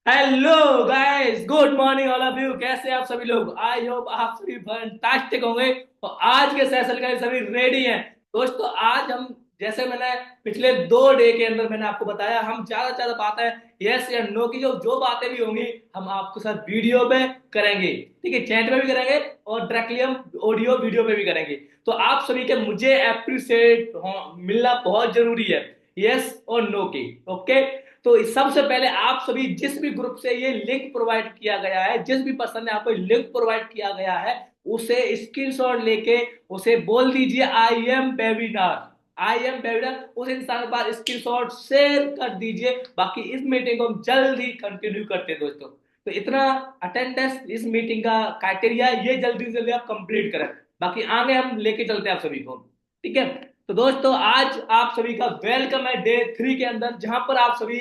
Hello guys, good morning all of you. कैसे हैं आप सभी लोग? आई होप आप सभी फैंटास्टिक होंगे और आज के सेशन के लिए सभी रेडी हैं। दोस्तों, आज हम जैसे मैंने पिछले 2 डे के अंदर मैंने आपको बताया, हम ज्यादा से ज्यादा बातें यस या नो की जो जो बातें भी होंगी हम आपके साथ वीडियो पे करेंगे। ठीक है, चैट में भी करेंगे और डायरेक्टली हम ऑडियो वीडियो पे भी करेंगे। तो आप सभी के मुझे अप्रिशिएट मिलना बहुत जरूरी है, यस और नो की। ओके, तो सबसे पहले आप सभी जिस भी ग्रुप से ये लिंक प्रोवाइड किया गया है, जिस भी पर्सन ने आपको लिंक प्रोवाइड किया गया है, उसे स्क्रीनशॉट लेके उसे बोल दीजिए I am webinar. I am webinar उस इंसान के पास स्क्रीनशॉट शेयर कर दीजिए। बाकी इस मीटिंग को हम जल्द ही कंटिन्यू करते हैं दोस्तों। तो इतना अटेंडेंस इस मीटिंग का क्राइटेरिया है, ये जल्दी से जल्दी आप कंप्लीट करें। बाकी आगे हम लेके चलते हैं आप सभी को। ठीक है, तो दोस्तों आज आप सभी का वेलकम है डे 3 के अंदर, जहां पर आप सभी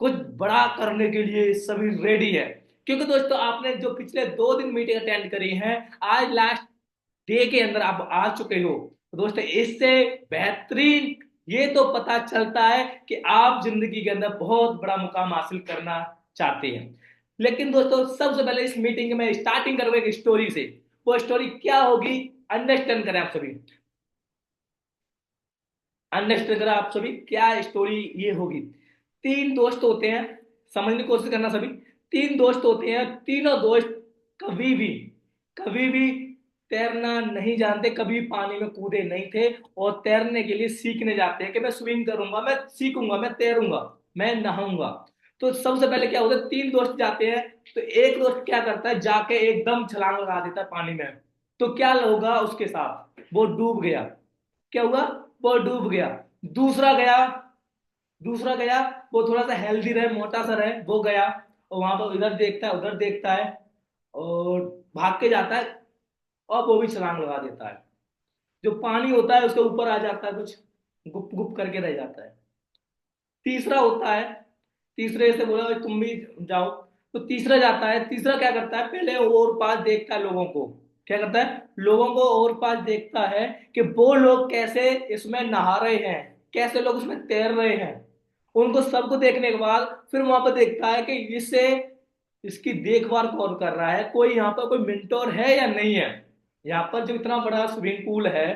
कुछ बड़ा करने के लिए सभी रेडी है। क्योंकि दोस्तों आपने जो पिछले 2 दिन मीटिंग अटेंड करी है, आज लास्ट डे के अंदर आप आ चुके हो। तो दोस्तों इससे बेहतरीन ये तो पता चलता है कि आप जिंदगी के अंदर बहुत बड़ा मुकाम हासिल करना चाहते हैं। लेकिन दोस्तों सबसे पहले इस मीटिंग में स्टार्टिंग करूंगा एक स्टोरी से। वो स्टोरी क्या होगी, अंडरस्टैंड करें आप सभी। अंडरस्टैंड करें आप सभी क्या स्टोरी ये होगी। 3 दोस्त होते हैं, समझने की कोशिश करना सभी। 3 दोस्त होते हैं, तीनों दोस्त कभी भी कभी भी तैरना नहीं जानते, कभी पानी में कूदे नहीं थे और तैरने के लिए सीखने जाते हैं कि मैं स्विम करूंगा, मैं सीखूंगा, मैं तैरूंगा, मैं नहाऊंगा। तो सबसे पहले क्या होता है, 3 दोस्त जाते हैं। तो एक दोस्त क्या करता है, जाके एकदम छलांग लगा देता है पानी में। तो क्या होगा उसके साथ, वो डूब गया। क्या हुआ, वो डूब गया। दूसरा गया, दूसरा गया, वो थोड़ा सा हेल्दी रहे, मोटा सा रहे, वो गया और वहां पर इधर देखता है उधर देखता है और भाग के जाता है और वो भी छलांग लगा देता है। जो पानी होता है उसके ऊपर आ जाता है, कुछ गुप गुप करके रह जाता है। तीसरा होता है, तीसरे से बोला भाई तुम भी जाओ। तो तीसरा जाता है, तीसरा क्या करता है, पहले और पास देखता है लोगों को। क्या करता है, लोगों को और पास देखता है कि वो लोग कैसे इसमें नहा रहे हैं, कैसे लोग उसमें तैर रहे हैं। उनको सबको देखने के बाद फिर वहां पर देखता है कि इससे इसकी देखभाल कौन कर रहा है, कोई यहाँ पर कोई मिंटोर है या नहीं है। यहाँ पर जो इतना बड़ा स्विमिंग पूल है,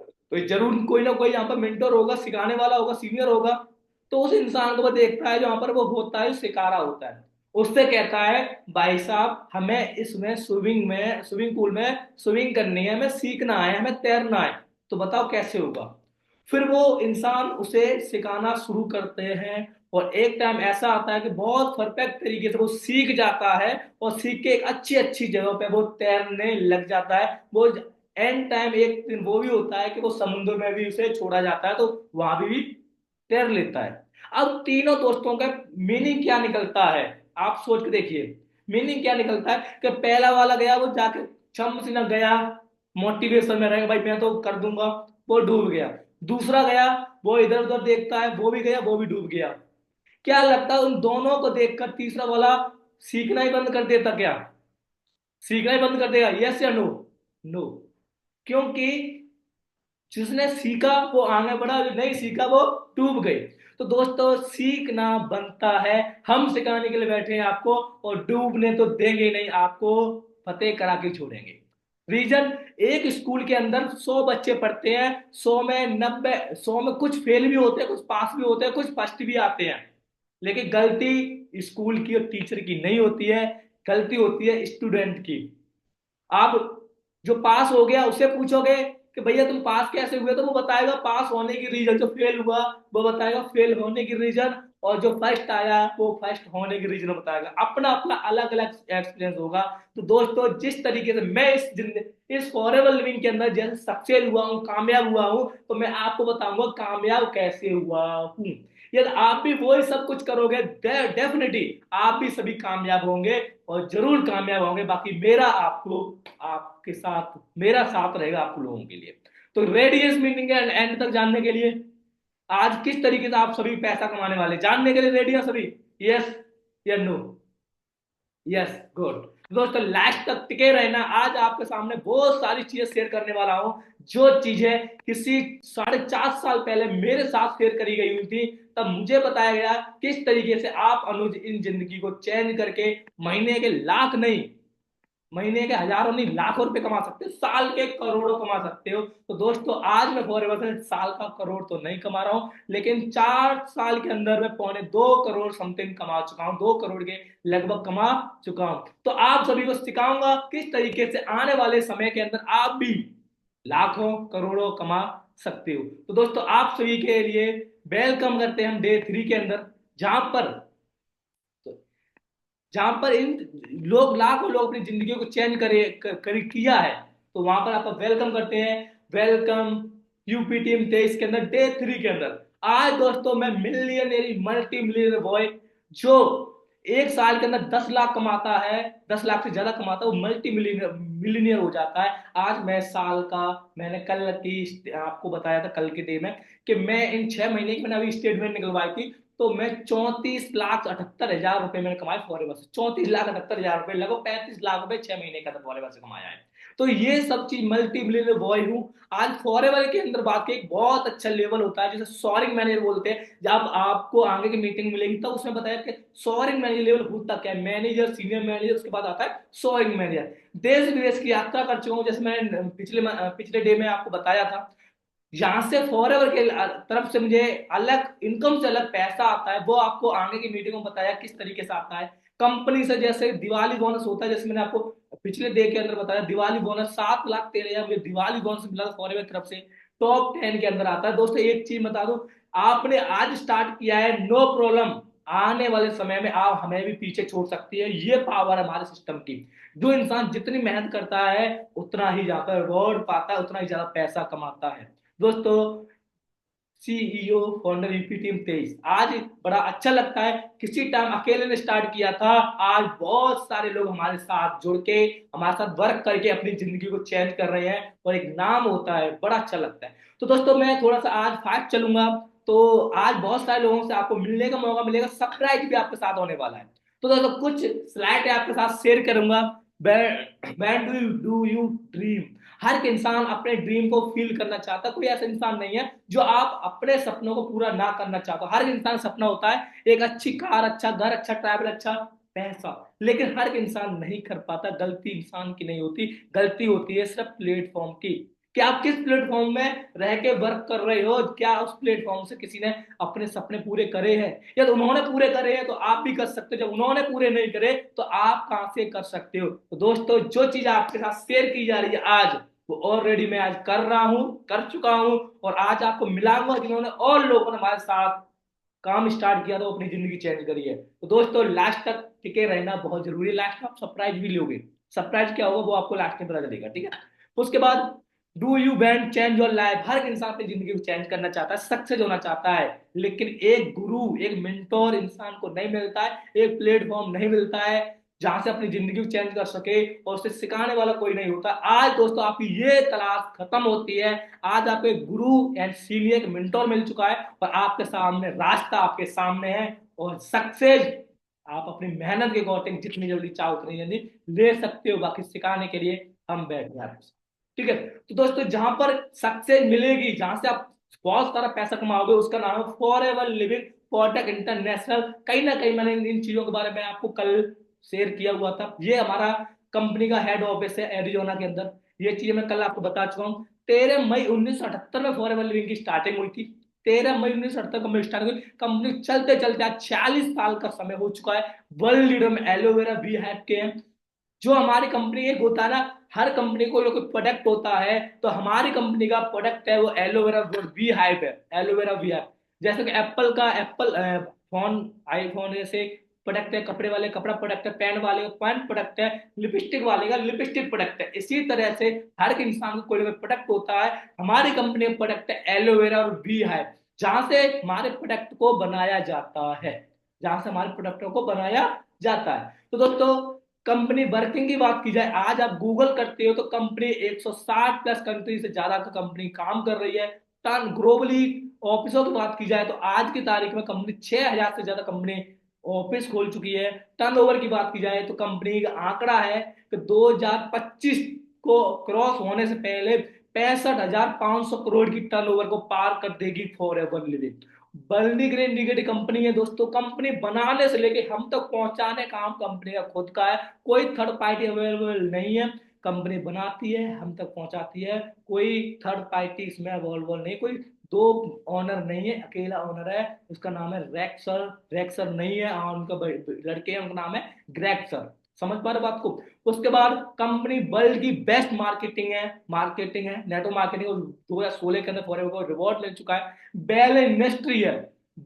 तो जरूर कोई ना कोई यहाँ पर मेंटर होगा, सिखाने वाला होगा, सीनियर होगा। तो उस इंसान को वो देखता है, जो यहाँ पर वो होता है, सिखा रहा होता है। उससे कहता है भाई साहब हमें इसमें स्विमिंग पूल में स्विमिंग करनी है, हमें सीखना है, हमें तैरना है। तो बताओ कैसे होगा। फिर वो इंसान उसे सिखाना शुरू करते हैं और एक टाइम ऐसा आता है कि बहुत परफेक्ट तरीके से वो सीख जाता है और सीख के एक अच्छी अच्छी जगह पे वो तैरने लग जाता है। वो एंड टाइम एक दिन वो भी होता है कि वो समुद्र में भी उसे छोड़ा जाता है, तो वहां भी तैर लेता है। अब तीनों दोस्तों का मीनिंग क्या निकलता है, आप सोच के देखिए। मीनिंग क्या निकलता है कि पहला वाला गया, वो जाके छम से न गया, मोटिवेशन में रहेगा भाई मैं तो कर दूंगा, वो डूब गया। दूसरा गया, वो इधर उधर देखता है, वो भी गया, वो भी डूब गया। क्या लगता है उन दोनों को देखकर तीसरा वाला सीखना ही बंद कर देता क्या? सीखना ही बंद कर देगा, यस या नो? नो। क्योंकि जिसने सीखा वो आगे बढ़ा, जो नहीं सीखा वो डूब गए। तो दोस्तों सीखना बनता है, हम सिखाने के लिए बैठे हैं आपको और डूबने तो देंगे ही नहीं आपको, फतेह करा के छोड़ेंगे। रीजन, एक स्कूल के अंदर 100 बच्चे पढ़ते हैं, 100 में कुछ फेल भी होते हैं, कुछ पास भी होते हैं, कुछ फर्स्ट भी आते हैं। लेकिन गलती स्कूल की और टीचर की नहीं होती है, गलती होती है स्टूडेंट की। आप जो पास हो गया उससे पूछोगे कि भैया तुम पास कैसे हुए, तो वो बताएगा पास होने की रीजन। जो फेल हुआ वो बताएगा फेल होने की रीजन, और जो फर्स्ट आया वो फर्स्ट होने की रीजन बताएगा। अपना अपना अलग अलग एक्सपीरियंस होगा। तो दोस्तों जिस तरीके से मैं इस फॉरेवर लिविंग के अंदर जैसे सक्सेस हुआ हूँ, कामयाब हुआ हूँ, तो मैं आपको बताऊंगा कामयाब कैसे हुआ हूँ। यदि आप भी वही सब कुछ करोगे, डेफिनेटली आप भी सभी कामयाब होंगे और जरूर कामयाब होंगे। बाकी मेरा आपको आपके साथ मेरा साथ रहेगा आप लोगों के लिए। तो रेडियस मीटिंग के एंड तक जानने के लिए, आज किस तरीके से आप सभी पैसा कमाने वाले जानने के लिए रेडी हैं सभी? यस या नो? Yes, good. दोस्तों लास्ट तक टिके रहना, आज आपके सामने बहुत सारी चीजें शेयर करने वाला हूं, जो चीजें किसी 4.5 साल पहले मेरे साथ शेयर करी गई हुई थी। तब मुझे बताया गया किस तरीके से आप अनुज इन जिंदगी को चेंज करके महीने के लाख नहीं, महीने के हजारों नहीं लाखों रुपए कमा सकते हो, साल के करोड़ों कमा सकते हो। तो दोस्तों आज मैं फॉरएवर से साल का करोड़ तो नहीं कमा रहा हूं, लेकिन 4 साल के अंदर मैं 2.25 करोड़ समथिंग कमा चुका हूं, 2 करोड़ के लगभग कमा चुका हूं। तो आप सभी को सिखाऊंगा किस तरीके से आने वाले समय के अंदर आप भी लाखों करोड़ों कमा सकते हो। तो दोस्तों आप सभी के लिए वेलकम करते हैं हम डे 3 के अंदर, जहां पर जहां पर इन लोग लाखों लोग अपनी जिंदगी को चेंज किया है। तो वहां पर आपका वेलकम करते हैं। वेलकम यूपी टीम 23 के अंदर डे 3 के अंदर। आज दोस्तों मैं मिलियनरी मल्टी मिलियनर बॉय जो 1 साल के अंदर 10 लाख कमाता है, 10 लाख से ज्यादा कमाता है, वो मल्टी मिलियनर मिलियनियर हो जाता है। आज मैं साल का, मैंने कल की आपको बताया था कल के डे में कि मैं इन 6 महीने की मैंने अभी स्टेटमेंट निकलवाई थी, तो मैं 34,78,000 रुपए मैंने कमाए फॉरेवर से। 34,78,000 रुपए, लगभग 35 लाख रुपए 6 महीने का फॉरेवर से कमाया है। तो ये सब चीज मल्टी मिलियनर बॉय हूँ। आज फॉरेवर के अंदर बात की एक बहुत अच्छा लेवल होता है जिसे सोअरिंग मैनेजर बोलते हैं। जब आपको आगे की मीटिंग मिलेगी तब उसमें बताया कि सोअरिंग मैनेजर लेवल होता क्या है, मैनेजर, सीनियर मैनेजर, उसके बाद आता है सोअरिंग मैनेजर। देश विदेश की यात्रा कर चुका हूँ, जैसे मैं पिछले डे में आपको बताया था। यहां से फॉरएवर के तरफ से मुझे अलग इनकम से अलग पैसा आता है, वो आपको आगे की मीटिंग में बताया किस तरीके से आता है। कंपनी से जैसे दिवाली बोनस होता है, जैसे मैंने आपको पिछले डे के अंदर बताया, दिवाली बोनस 7,13,000 मुझे दिवाली बोनस मिला फॉरएवर की तरफ से, टॉप 10 के अंदर आता है। दोस्तों एक चीज बता दूं, आपने आज स्टार्ट किया है, नो प्रॉब्लम, आने वाले समय में आप हमें भी पीछे छोड़ सकती है। ये पावर है हमारे सिस्टम की। जो इंसान जितनी मेहनत करता है उतना ही ज्यादा रिवॉर्ड पाता है, उतना ही ज्यादा पैसा कमाता है। दोस्तों सीईओ फाउंडर यूपी टीम 23, आज बड़ा अच्छा लगता है। किसी टाइम अकेले ने स्टार्ट किया था, आज बहुत सारे लोग हमारे साथ जुड़ के, हमारे साथ वर्क करके अपनी जिंदगी को चेंज कर रहे हैं और एक नाम होता है, बड़ा अच्छा लगता है। तो दोस्तों मैं थोड़ा सा आज फास्ट चलूंगा, तो आज बहुत सारे लोगों से आपको मिलने का मौका मिलेगा, सरप्राइज भी आपके साथ होने वाला है। तो दोस्तों कुछ स्लाइड आपके साथ शेयर करूंगा। व्हेन डू यू ड्रीम, हर एक इंसान अपने ड्रीम को फील करना चाहता है। कोई ऐसा इंसान नहीं है जो आप अपने सपनों को पूरा ना करना चाहता। हर इंसान सपना होता है एक अच्छी कार, अच्छा घर, अच्छा ट्रैवल, अच्छा पैसा, लेकिन हर एक इंसान नहीं कर पाता। गलती इंसान की नहीं होती, गलती होती है सिर्फ प्लेटफॉर्म की, कि आप किस प्लेटफॉर्म में रह के वर्क कर रहे हो। क्या उस प्लेटफॉर्म से किसी ने अपने सपने पूरे करे हैं, या तो उन्होंने पूरे करे हैं तो आप भी कर सकते हो, जब उन्होंने पूरे नहीं करे तो आप कहां से कर सकते हो। तो दोस्तों जो चीज आपके साथ शेयर की जा रही है आज, वो ऑलरेडी मैं आज कर रहा हूं, कर चुका हूं, और आज आपको मिलाऊंगा जिन्होंने और लोगों ने हमारे साथ काम स्टार्ट किया तो अपनी जिंदगी चेंज करी है। तो दोस्तों लास्ट तक टिके रहना बहुत जरूरी है। लास्ट में आप सरप्राइज भी लोगे, सरप्राइज क्या होगा वो आपको लास्ट में पता चलेगा, ठीक है। उसके बाद do you band change your life, हर एक इंसान अपनी जिंदगी को चेंज करना चाहता है, सक्सेस होना चाहता है, लेकिन एक गुरु, एक मेंटोर इंसान को नहीं मिलता है, एक प्लेटफॉर्म नहीं मिलता है जहां से अपनी जिंदगी को चेंज कर सके, और उसे सिखाने वाला कोई नहीं होता। आज दोस्तों आपकी ये तलाश खत्म होती है। आज आपको एक गुरु एंड सीनियर मेंटोर मिल चुका है, और आपके सामने रास्ता आपके सामने है, और सक्सेस आप अपनी मेहनत के अकॉर्डिंग जितनी जल्दी चाहो उतनी जल्दी ले सकते हो। बाकी सिखाने के लिए हम बैठे हैं आपके साथ, ठीक है। तो दोस्तों जहां पर सक्सेस मिलेगी, जहां से आप बहुत सारा पैसा कमाओगे, उसका नाम है फॉरएवर लिविंग कोटक इंटरनेशनल। कहीं ना कहीं मैंने इन चीजों के बारे में आपको कल शेयर किया हुआ था। ये हमारा कंपनी का हेड ऑफिस है एरिजोना के अंदर। ये चीजें मैं कल आपको बता चुका हूँ। 13 मई 1978 में फॉरएवर लिविंग की स्टार्टिंग हुई थी। 13 मई 1978 कंपनी स्टार्ट हुई। कंपनी चलते चलते आज 46 साल का समय हो चुका है। वर्ल्ड लीडर में एलोवेरा वी हैव के हैं। जो हमारी कंपनी एक होता है ना, हर कंपनी को जो कोई प्रोडक्ट होता है, तो हमारी कंपनी का प्रोडक्ट है वो एलोवेरा वी हाइप है, एलोवेरा वी हाइप। जैसे कि एप्पल का एप्पल फोन, आईफोन जैसे प्रोडक्ट है, कपड़े वाले कपड़ा प्रोडक्ट है, पेन वाले का पेन प्रोडक्ट है, लिपस्टिक वाले का लिपस्टिक प्रोडक्ट है। इसी तरह से हर एक इंसान को कोई ना कोई प्रोडक्ट होता है। हमारी कंपनी का प्रोडक्ट है एलोवेरा और वी हाइप, जहां से हमारे प्रोडक्ट को बनाया जाता है, जहां से हमारे प्रोडक्टों को बनाया जाता है। तो दोस्तों कंपनी वर्किंग की बात की जाए, आज आप गूगल करते हो तो कंपनी 160 प्लस कंट्री से ज्यादा का कंपनी काम कर रही है। टर्न ग्लोबली ऑफिसों की बात की जाए तो आज की तारीख में कंपनी 6,000 से ज्यादा कंपनी ऑफिस खोल चुकी है। टर्नओवर की बात की जाए तो कंपनी का आंकड़ा है कि 2025 को क्रॉस होने से पहले 65,500 करोड़ की टर्नओवर को पार कर देगी for ever living. Burning negative company है दोस्तों। कंपनी बनाने से लेके हम तक पहुंचाने काम कंपनी का खुद का है, कोई थर्ड पार्टी अवेलेबल नहीं है। कंपनी बनाती है, हम तक पहुंचाती है, कोई थर्ड पार्टी इसमें अवेलेबल नहीं, कोई दो ऑनर नहीं है, अकेला ऑनर है, उसका नाम है रेक्सर। रेक्सर नहीं है, उनका लड़के हैं, उनका नाम है ग्रेग सर। समझ पा रहे बात को। उसके बाद कंपनी वर्ल्ड की बेस्ट मार्केटिंग है नेटवर्क मार्केटिंग, और 2016 के अंदर फॉरएवर को रिवॉर्ड ले चुका है। बेल इंडस्ट्री है।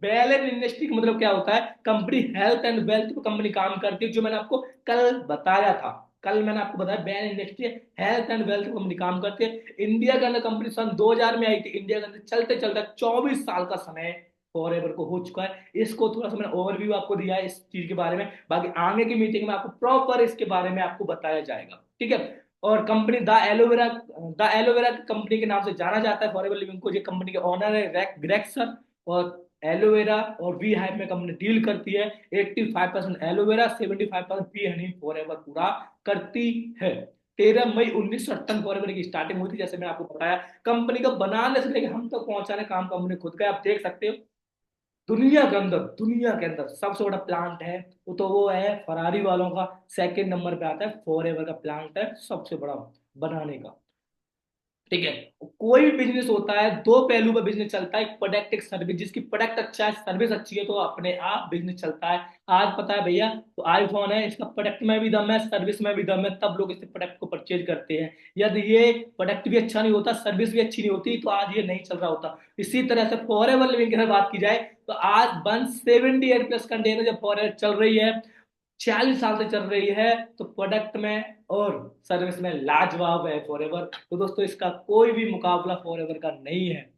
बेल इंडस्ट्री का मतलब क्या होता है, कंपनी हेल्थ एंड वेल्थ पे कंपनी काम करती है, जो मैंने आपको कल बताया था। कल मैंने आपको बताया Bell industry health and wealth company काम करती है। इंडिया के अंदर कंपनी सन 2000 में आई थी, इंडिया के अंदर चलते चलते 24 साल का समय फॉरएवर को हो चुका है। इसको थोड़ा सा मैंने ओवरव्यू आपको दिया है इस चीज के बारे में, बाकी आगे की मीटिंग में आपको प्रॉपर इसके बारे में आपको बताया जाएगा, ठीक है। और कंपनी द एलोवेरा कंपनी के नाम से जाना जाता है फॉरएवर लिविंग को। ये कंपनी के ओनर है ग्रेग सर। और एलोवेरा और वी हाइप में कंपनी डील करती है। 85% एलोवेरा, 75% वी हनी फॉरएवर पूरा करती है। 13 मई 1958 फॉरएवर की स्टार्टिंग हुई थी, जैसे मैंने आपको बताया। कंपनी को बनाने से लेकर हम तक पहुंचाने काम कंपनी खुद का है। आप देख सकते हो दुनिया के अंदर सबसे बड़ा प्लांट है वो है फरारी वालों का। सेकंड नंबर पे आता है फॉरएवर का प्लांट है सबसे बड़ा बनाने का, ठीक है। कोई भी बिजनेस होता है, दो पहलू पर बिजनेस चलता है, एक प्रोडक्ट एक सर्विस। जिसकी प्रोडक्ट अच्छा है, सर्विस अच्छी है, तो अपने आप बिजनेस चलता है। आज पता है भैया, तो आईफोन है, इसका प्रोडक्ट में भी दम है, सर्विस में भी दम है, तब लोग इस प्रोडक्ट को परचेज करते हैं। यदि ये प्रोडक्ट भी अच्छा नहीं होता, सर्विस भी अच्छी नहीं होती, तो आज ये नहीं चल रहा होता। इसी तरह से फॉरएवर लिविंग की अगर बात की जाए, तो आज 178 प्लस कंटेनर जब फॉरएवर चल रही है, 40 साल से चल रही है, तो प्रोडक्ट में और सर्विस में लाजवाब है फॉरएवर। तो दोस्तों इसका कोई भी मुकाबला फॉरएवर का नहीं है।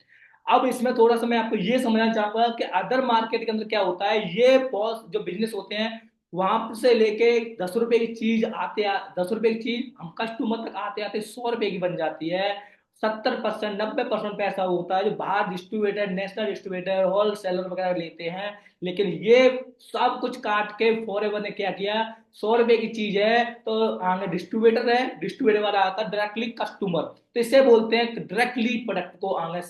अब इसमें थोड़ा सा मैं आपको ये समझना चाहूंगा कि अदर मार्केट के अंदर क्या होता है। ये बॉस जो बिजनेस होते हैं, वहां से लेके 10 रुपए की चीज 10 रुपए की चीज हम कस्टमर तक आते आते 100 रुपए की बन जाती है। 70% 90% पैसा होता है जो बाहर डिस्ट्रीब्यूटर, नेशनल डिस्ट्रीब्यूटर, होलसेलर वगैरह लेते हैं। लेकिन ये सब कुछ काट के फॉरएवर ने क्या किया, 100 रुपए की चीज है तो आगे डिस्ट्रीब्यूटर है, डिस्ट्रीब्यूटर वाला आता है डायरेक्टली कस्टमर, तो इसे बोलते हैं डायरेक्टली प्रोडक्ट को आगे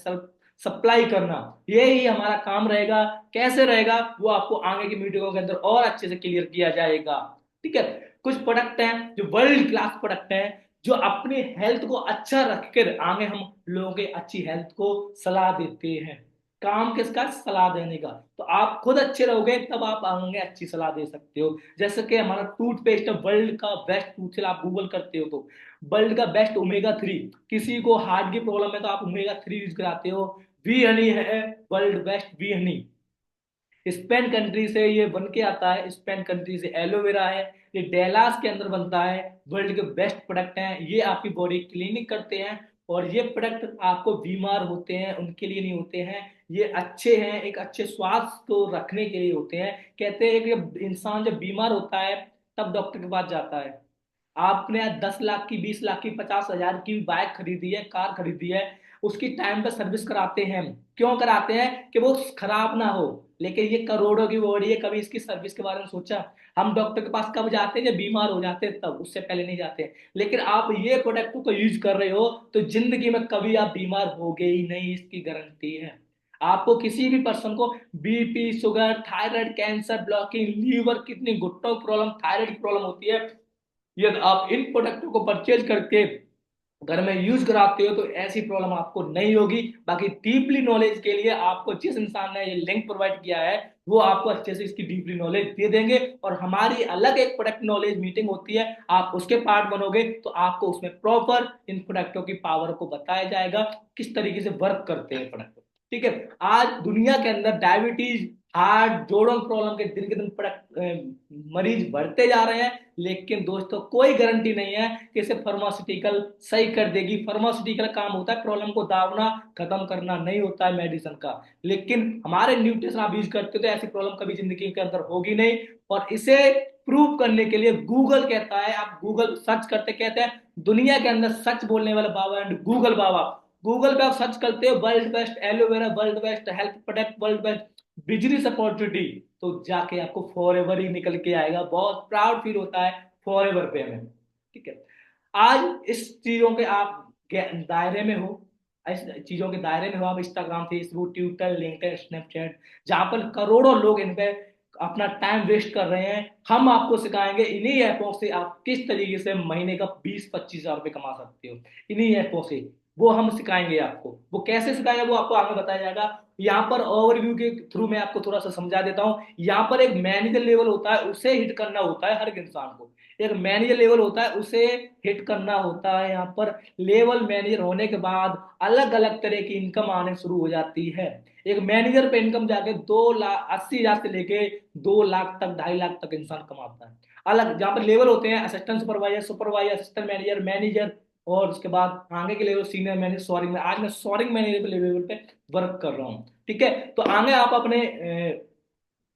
सप्लाई करना। यही हमारा काम रहेगा। कैसे रहेगा वो आपको आगे की मीटिंगों के अंदर और अच्छे से क्लियर किया जाएगा, ठीक है। कुछ प्रोडक्ट हैं जो वर्ल्ड क्लास प्रोडक्ट हैं, जो अपनी हेल्थ को अच्छा रखकर आगे हम लोगों के अच्छी हेल्थ को सलाह देते हैं। काम किसका, सलाह देने का। तो आप खुद अच्छे रहोगे तब आप आगे अच्छी सलाह दे सकते हो। जैसे कि हमारा टूथपेस्ट है वर्ल्ड का बेस्ट टूथ, आप गूगल करते हो तो वर्ल्ड का बेस्ट ओमेगा 3। किसी को हार्ट की प्रॉब्लम है तो आप ओमेगा 3 यूज कराते हो। वी हनी है world best V honey, Spain country से ये बन के आता है। स्पेन कंट्री से एलोवेरा है, ये डेलास के अंदर बनता है। वर्ल्ड के बेस्ट प्रोडक्ट हैं, ये आपकी बॉडी क्लीनिक करते हैं। और ये प्रोडक्ट आपको बीमार होते हैं उनके लिए नहीं होते हैं, ये अच्छे हैं, एक अच्छे स्वास्थ्य को रखने के लिए होते हैं। कहते हैं कि इंसान जब बीमार होता है तब डॉक्टर के पास जाता है। आपने 10 लाख की, 20 लाख की, 50,000 की बाइक खरीदी है, कार खरीदी है, उसकी टाइम पे सर्विस कराते हैं। क्यों कराते हैं, कि वो खराब ना हो। लेकिन ये करोड़ों की बॉडी है, कभी इसकी सर्विस के बारे में सोचा। हम डॉक्टर के पास कब जाते हैं, जब बीमार हो जाते हैं तब, उससे पहले नहीं जाते। लेकिन आप ये प्रोडक्ट को यूज कर रहे हो तो जिंदगी में कभी आप बीमार होगे ही नहीं, इसकी गारंटी है। आपको किसी भी पर्सन को BP, sugar, thyroid, cancer, blocking, liver, kidney, घुटनों की प्रॉब्लम, थायराइड की प्रॉब्लम होती है, यदि आप इन प्रोडक्टों को परचेज करके घर में यूज कराते हो तो ऐसी प्रॉब्लम आपको नहीं होगी। बाकी डीपली नॉलेज के लिए आपको जिस इंसान ने ये लिंक प्रोवाइड किया है, वो आपको अच्छे से इसकी डीपली नॉलेज दे देंगे। और हमारी अलग एक प्रोडक्ट नॉलेज मीटिंग होती है, आप उसके पार्ट बनोगे तो आपको उसमें प्रॉपर इन प्रोडक्टों की पावर को बताया जाएगा, किस तरीके से वर्क करते हैं प्रोडक्ट, ठीक है। आज दुनिया के अंदर डायबिटीज, हार्ट, जोड़ों प्रॉब्लम के दिन मरीज बढ़ते जा रहे हैं। लेकिन दोस्तों कोई गारंटी नहीं है कि इसे फार्मास्यूटिकल सही कर देगी। फार्मास्यूटिकल काम होता है प्रॉब्लम को दावना, खत्म करना, नहीं होता है मेडिसिन का। लेकिन हमारे न्यूट्रिशन आप यूज करते हो तो ऐसी प्रॉब्लम कभी जिंदगी के अंदर होगी नहीं। और इसे प्रूव करने के लिए गूगल कहता है, आप गूगल सर्च करते, कहते हैं दुनिया के अंदर सच बोलने वाला बाबा एंड गूगल बाबा। गूगल पे आप सर्च करते हो world best aloe vera, world best health product, world best business opportunity, तो जाके आपको फॉरएवर ही निकल के आएगा। बहुत प्राउड फील होता है फॉरएवर पे हमें, ठीक है। आज इस चीजों के आप दायरे में हो, इस चीजों के दायरे में हो आप, Instagram, Facebook, Twitter, LinkedIn, Snapchat, जहां पर करोड़ों लोग इन पे अपना टाइम वेस्ट कर रहे हैं। हम आपको सिखाएंगे इन्हीं ऐपों से आप किस तरीके से महीने का 20-25 हजार रुपये कमा सकते हो, इन्हीं ऐपों से। वो हम सिखाएंगे आपको, वो कैसे सिखाएंगे वो आपको आगे बताया जाएगा। यहाँ पर ओवरव्यू के थ्रू मैं आपको थोड़ा सा समझा देता हूँ। यहाँ पर एक मैनेजर लेवल होता है, उसे हिट करना होता है हर एक इंसान को। एक मैनेजर लेवल होता है, उसे हिट करना होता है। यहाँ पर लेवल मैनेजर होने के बाद अलग अलग तरह की इनकम आने शुरू हो जाती है। एक मैनेजर पे इनकम जाके 2,80,000 से लेके 2 लाख तक, 2.5 लाख तक इंसान कमाता है। अलग जहाँ पर लेवल होते हैं, assistant supervisor, supervisor, assistant manager, manager, और उसके बाद आगे के लेवल सीनियर मैनेजर, सॉरी मैं आज मैं सॉरी मैनेजर के लेवल पे वर्क कर रहा हूँ। ठीक है, तो आगे आप अपने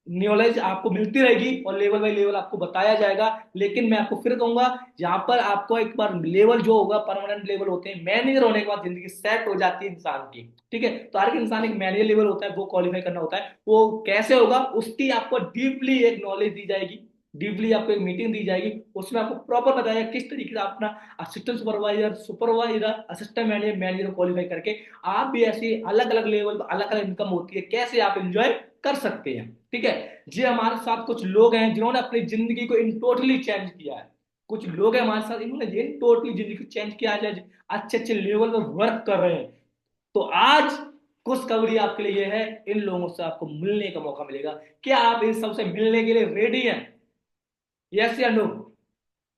नॉलेज आपको मिलती रहेगी और लेवल बाय लेवल आपको बताया जाएगा। लेकिन मैं आपको फिर कहूंगा, यहाँ पर आपको एक बार लेवल जो होगा, परमानेंट लेवल होते हैं, मैनेजर होने के बाद जिंदगी सेट हो जाती है इंसान की। ठीक है, तो हर एक इंसान एक मैनेजर लेवल होता है, वो क्वालिफाई करना होता है। वो कैसे होगा, उसकी आपको डीपली एक नॉलेज दी जाएगी, डीपली आपको एक मीटिंग दी जाएगी, उसमें आपको प्रॉपर बताया किस तरीके से आप अपना assistant supervisor, supervisor, assistant manager, manager qualify करके आप भी ऐसी अलग अलग लेवल, अलग अलग इनकम होती है, कैसे आप इंजॉय कर सकते हैं। ठीक है, जी हमारे साथ कुछ लोग हैं जिन्होंने अपनी जिंदगी को इन टोटली चेंज किया है। कुछ लोग हैं हमारे साथ, इन्होंने ये टोटली जिंदगी को चेंज किया है, अच्छे अच्छे लेवल पे वर्क कर रहे हैं। तो आज खुशखबरी आपके लिए है, इन लोगों से आपको मिलने का मौका मिलेगा। क्या आप इन सबसे मिलने के लिए रेडी हैं? यस या नो?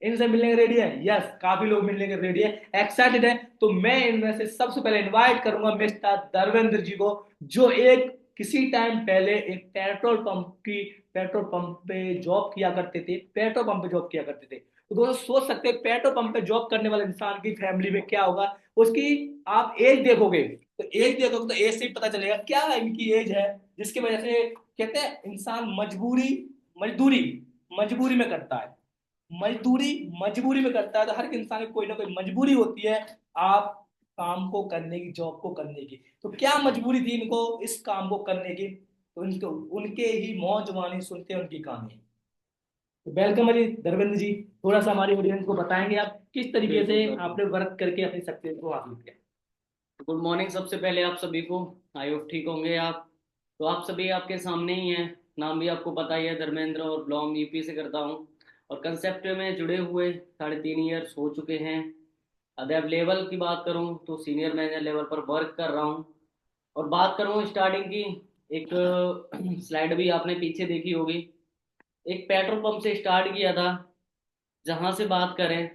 इनसे मिलने के रेडी है? यस, काफी लोग मिलने के रेडी है, एक्साइटेड है। तो मैं इनमें से सबसे पहले इनवाइट करूंगा मिस्टर धर्मेंद्र जी को, जो एक किसी टाइम पहले एक पेट्रोल पंप पे जॉब किया करते थे, पेट्रोल पंप पे जॉब किया करते थे। तो दोस्तों सोच सकते हैं पेट्रोल पंप पे जॉब करने वाले इंसान की फैमिली में क्या होगा। उसकी आप एज देखोगे, तो एज देखोगे तो एज से ही पता चलेगा क्या इनकी एज है, जिसकी वजह से कहते हैं इंसान मजदूरी मजबूरी में करता है। मजदूरी मजबूरी में करता है, तो हर इंसान की कोई ना कोई मजबूरी होती है आप काम को करने की, जॉब को करने की। तो क्या मजबूरी थी इनको इस काम को करने की, तो इनको उनके ही मौजवानी सुनते हैं उनकी कहानी। तो वेलकम है जी धर्मेंद्र जी, थोड़ा सा हमारी ऑडियंस को बताएंगे आप किस तरीके से बिल्कुल सर। आपने वर्क करके अपनी सक्सेस को हासिल किया। गुड मॉर्निंग सबसे पहले आप सभी को। आई होप ठीक होंगे आप। तो आप सभी आपके सामने ही हैं। नाम भी आपको पता ही है, धर्मेंद्र, और बिलोंग यूपी से करता हूँ। और कंसेप्ट में जुड़े हुए 3.5 ईयर्स हो चुके हैं। अगर लेवल की बात करूँ तो सीनियर मैनेजर लेवल पर वर्क कर रहा हूँ। और बात करूँ स्टार्टिंग की, एक स्लाइड भी आपने पीछे देखी होगी। एक पेट्रोल पंप से स्टार्ट किया था। जहाँ से बात करें,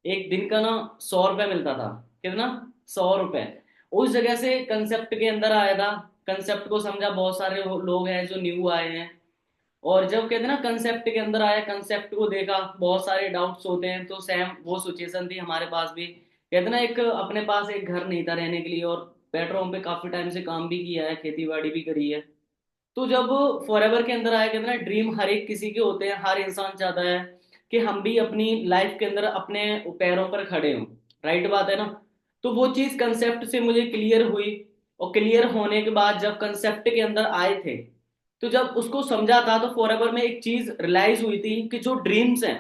एक दिन का ना 100 रुपये मिलता था। कितना? 100 रुपये। उस जगह से कंसेप्ट के अंदर आया था। कंसेप्ट को समझा, बहुत सारे लोग हैं जो न्यू आए हैं। और जब कहते हैं ना कंसेप्ट के अंदर आया, कंसेप्ट को देखा, बहुत सारे डाउट्स होते हैं, तो सेम वो सिचुएशन थी हमारे पास भी। कहते ना, एक अपने पास एक घर नहीं था रहने के लिए, और पेट्रोल पे काफी टाइम से काम भी किया है, खेती बाड़ी भी करी है। तो जब फॉरएवर के अंदर आया, कहते ना ड्रीम हर एक किसी के होते हैं, हर इंसान चाहता है कि हम भी अपनी लाइफ के अंदर अपने पैरों पर खड़े हों। राइट बात है ना? तो वो चीज कंसेप्ट से मुझे क्लियर हुई। और क्लियर होने के बाद जब कंसेप्ट के अंदर आए थे, तो जब उसको समझा था, तो फॉरएवर में एक चीज रियलाइज हुई थी कि जो ड्रीम्स हैं,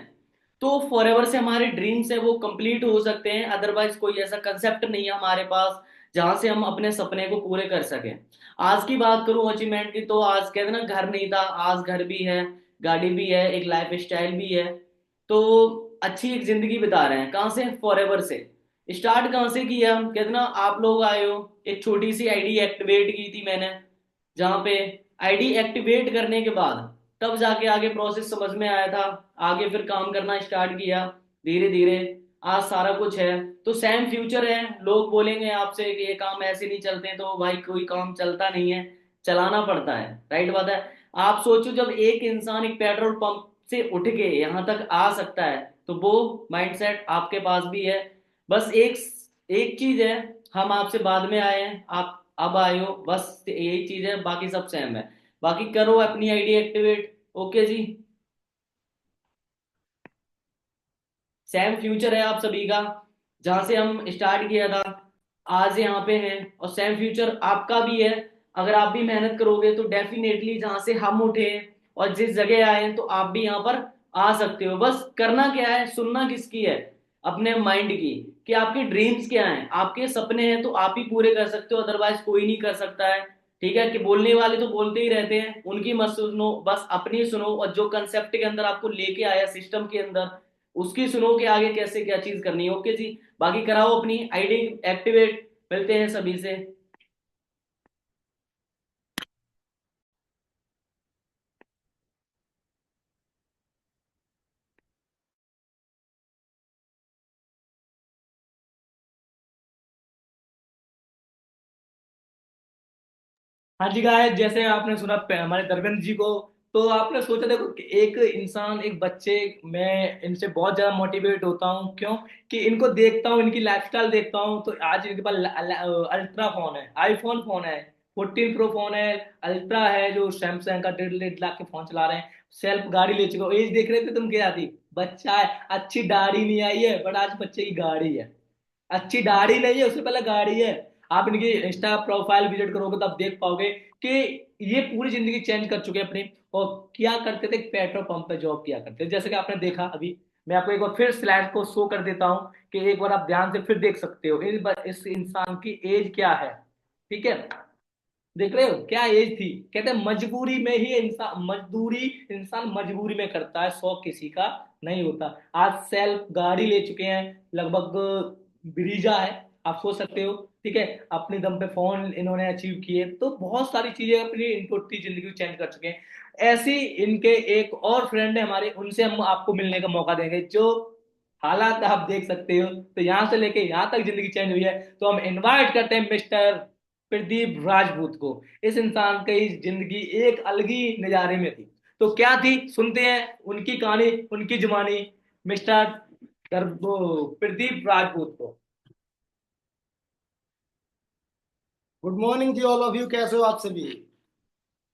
तो फॉरएवर से हमारे ड्रीम्स है वो कंप्लीट हो सकते हैं। अदरवाइज कोई ऐसा कंसेप्ट नहीं है हमारे पास जहां से हम अपने सपने को पूरे कर सकें। आज की बात करूं अचीवमेंट की, तो आज कहते हैं ना, घर नहीं था, आज घर भी है, गाड़ी भी है, एक लाइफ स्टाइल भी है। तो अच्छी एक जिंदगी बिता रहे हैं। कहाँ से? फॉरएवर से। स्टार्ट कहाँ से किया? कहते हैं ना, आप लोग आए हो, एक छोटी सी आईडी एक्टिवेट की थी मैंने, जहाँ पे आईडी एक्टिवेट करने के बाद तब जाके आगे प्रोसेस समझ में आया था। आगे फिर काम करना स्टार्ट किया धीरे धीरे। आज सारा कुछ है। तो सेम फ्यूचर है। लोग बोलेंगे आपसे कि ये काम ऐसे नहीं चलते, तो भाई कोई काम चलता नहीं है, चलाना पड़ता है। राइट बात है। आप सोचो, जब एक इंसान एक पेट्रोल पंप से उठ के यहाँ तक आ सकता है, तो वो माइंडसेट आपके पास भी है। बस एक एक चीज है, हम आपसे बाद में आए हैं, आप अब आए हो, बस यही चीज है, बाकी सब सेम है। बाकी करो अपनी आईडी एक्टिवेट। ओके जी। सेम फ्यूचर है आप सभी का, जहां से हम स्टार्ट किया था, आज यहाँ पे हैं, और सेम फ्यूचर आपका भी है। अगर आप भी मेहनत करोगे तो डेफिनेटली जहां से हम उठे हैं और जिस जगह आए हैं, तो आप भी यहाँ पर आ सकते हो। बस करना क्या है, सुनना किसकी है? अपने माइंड की, कि आपके ड्रीम्स क्या हैं, आपके सपने हैं तो आप ही पूरे कर सकते हो, अदरवाइज कोई नहीं कर सकता है। ठीक है, कि बोलने वाले तो बोलते ही रहते हैं, उनकी मत सुनो, बस अपनी सुनो, और जो कंसेप्ट के अंदर आपको लेके आया सिस्टम के अंदर, उसकी सुनो कि आगे कैसे क्या चीज करनी है। ओके जी, बाकी कराओ अपनी आईडी एक्टिवेट, मिलते हैं सभी से। हाँ जी गाय, जैसे आपने सुना हमारे धर्मेंद्र जी को, तो आपने सोचा देखो कि एक इंसान, एक बच्चे, मैं इनसे बहुत ज्यादा मोटिवेट होता हूँ। क्यों? कि इनको देखता हूँ, इनकी लाइफस्टाइल देखता हूँ, तो आज इनके पास अल्ट्रा फोन है, आईफोन फोन है, 14 प्रो फोन है, अल्ट्रा है जो सैमसंग का 1.5 लाख के फोन चला रहे हैं, सेल्फ गाड़ी ले चुके हो। एज देख रहे थे तुम क्या थी? बच्चा है, अच्छी दाढ़ी नहीं आई है, बट आज बच्चे की गाड़ी है। अच्छी दाढ़ी नहीं है, उससे पहले गाड़ी है। आप इनकी इंस्टा प्रोफाइल विजिट करोगे तो आप देख पाओगे कि ये पूरी जिंदगी चेंज कर चुके हैं अपनी। और क्या करते थे? पेट्रोल पंप पे जॉब किया करते थे, जैसे कि आपने देखा अभी। मैं आपको एक बार फिर स्लाइड को शो कर देता हूँ कि एक बार आप ध्यान से फिर देख सकते हो इस इंसान की एज क्या है। ठीक है, देख रहे हो क्या एज थी? कहते हैं मजबूरी में ही इंसान, मजदूरी इंसान मजबूरी में करता है, शौक किसी का नहीं होता। आज सेल्फ गाड़ी ले चुके हैं, लगभग ब्रीजा है, आप सोच सकते हो। ठीक है, अपने दम पे फोन इन्होंने अचीव किए, तो बहुत सारी चीजें अपनी इनको अपनी जिंदगी चेंज कर चुके हैं। ऐसी इनके एक और फ्रेंड है हमारे, उनसे हम आपको मिलने का मौका देंगे। जो हालात आप देख सकते हो, तो यहाँ से लेके यहाँ तक जिंदगी चेंज हुई है। तो हम इनवाइट करते हैं मिस्टर प्रदीप राजपूत को। इस इंसान की जिंदगी एक अलग ही नजारे में थी। तो क्या थी, सुनते हैं उनकी कहानी, उनकी जुबानी, मिस्टर प्रदीप राजपूत को। Good morning ji all of you, कैसे हो आप सभी?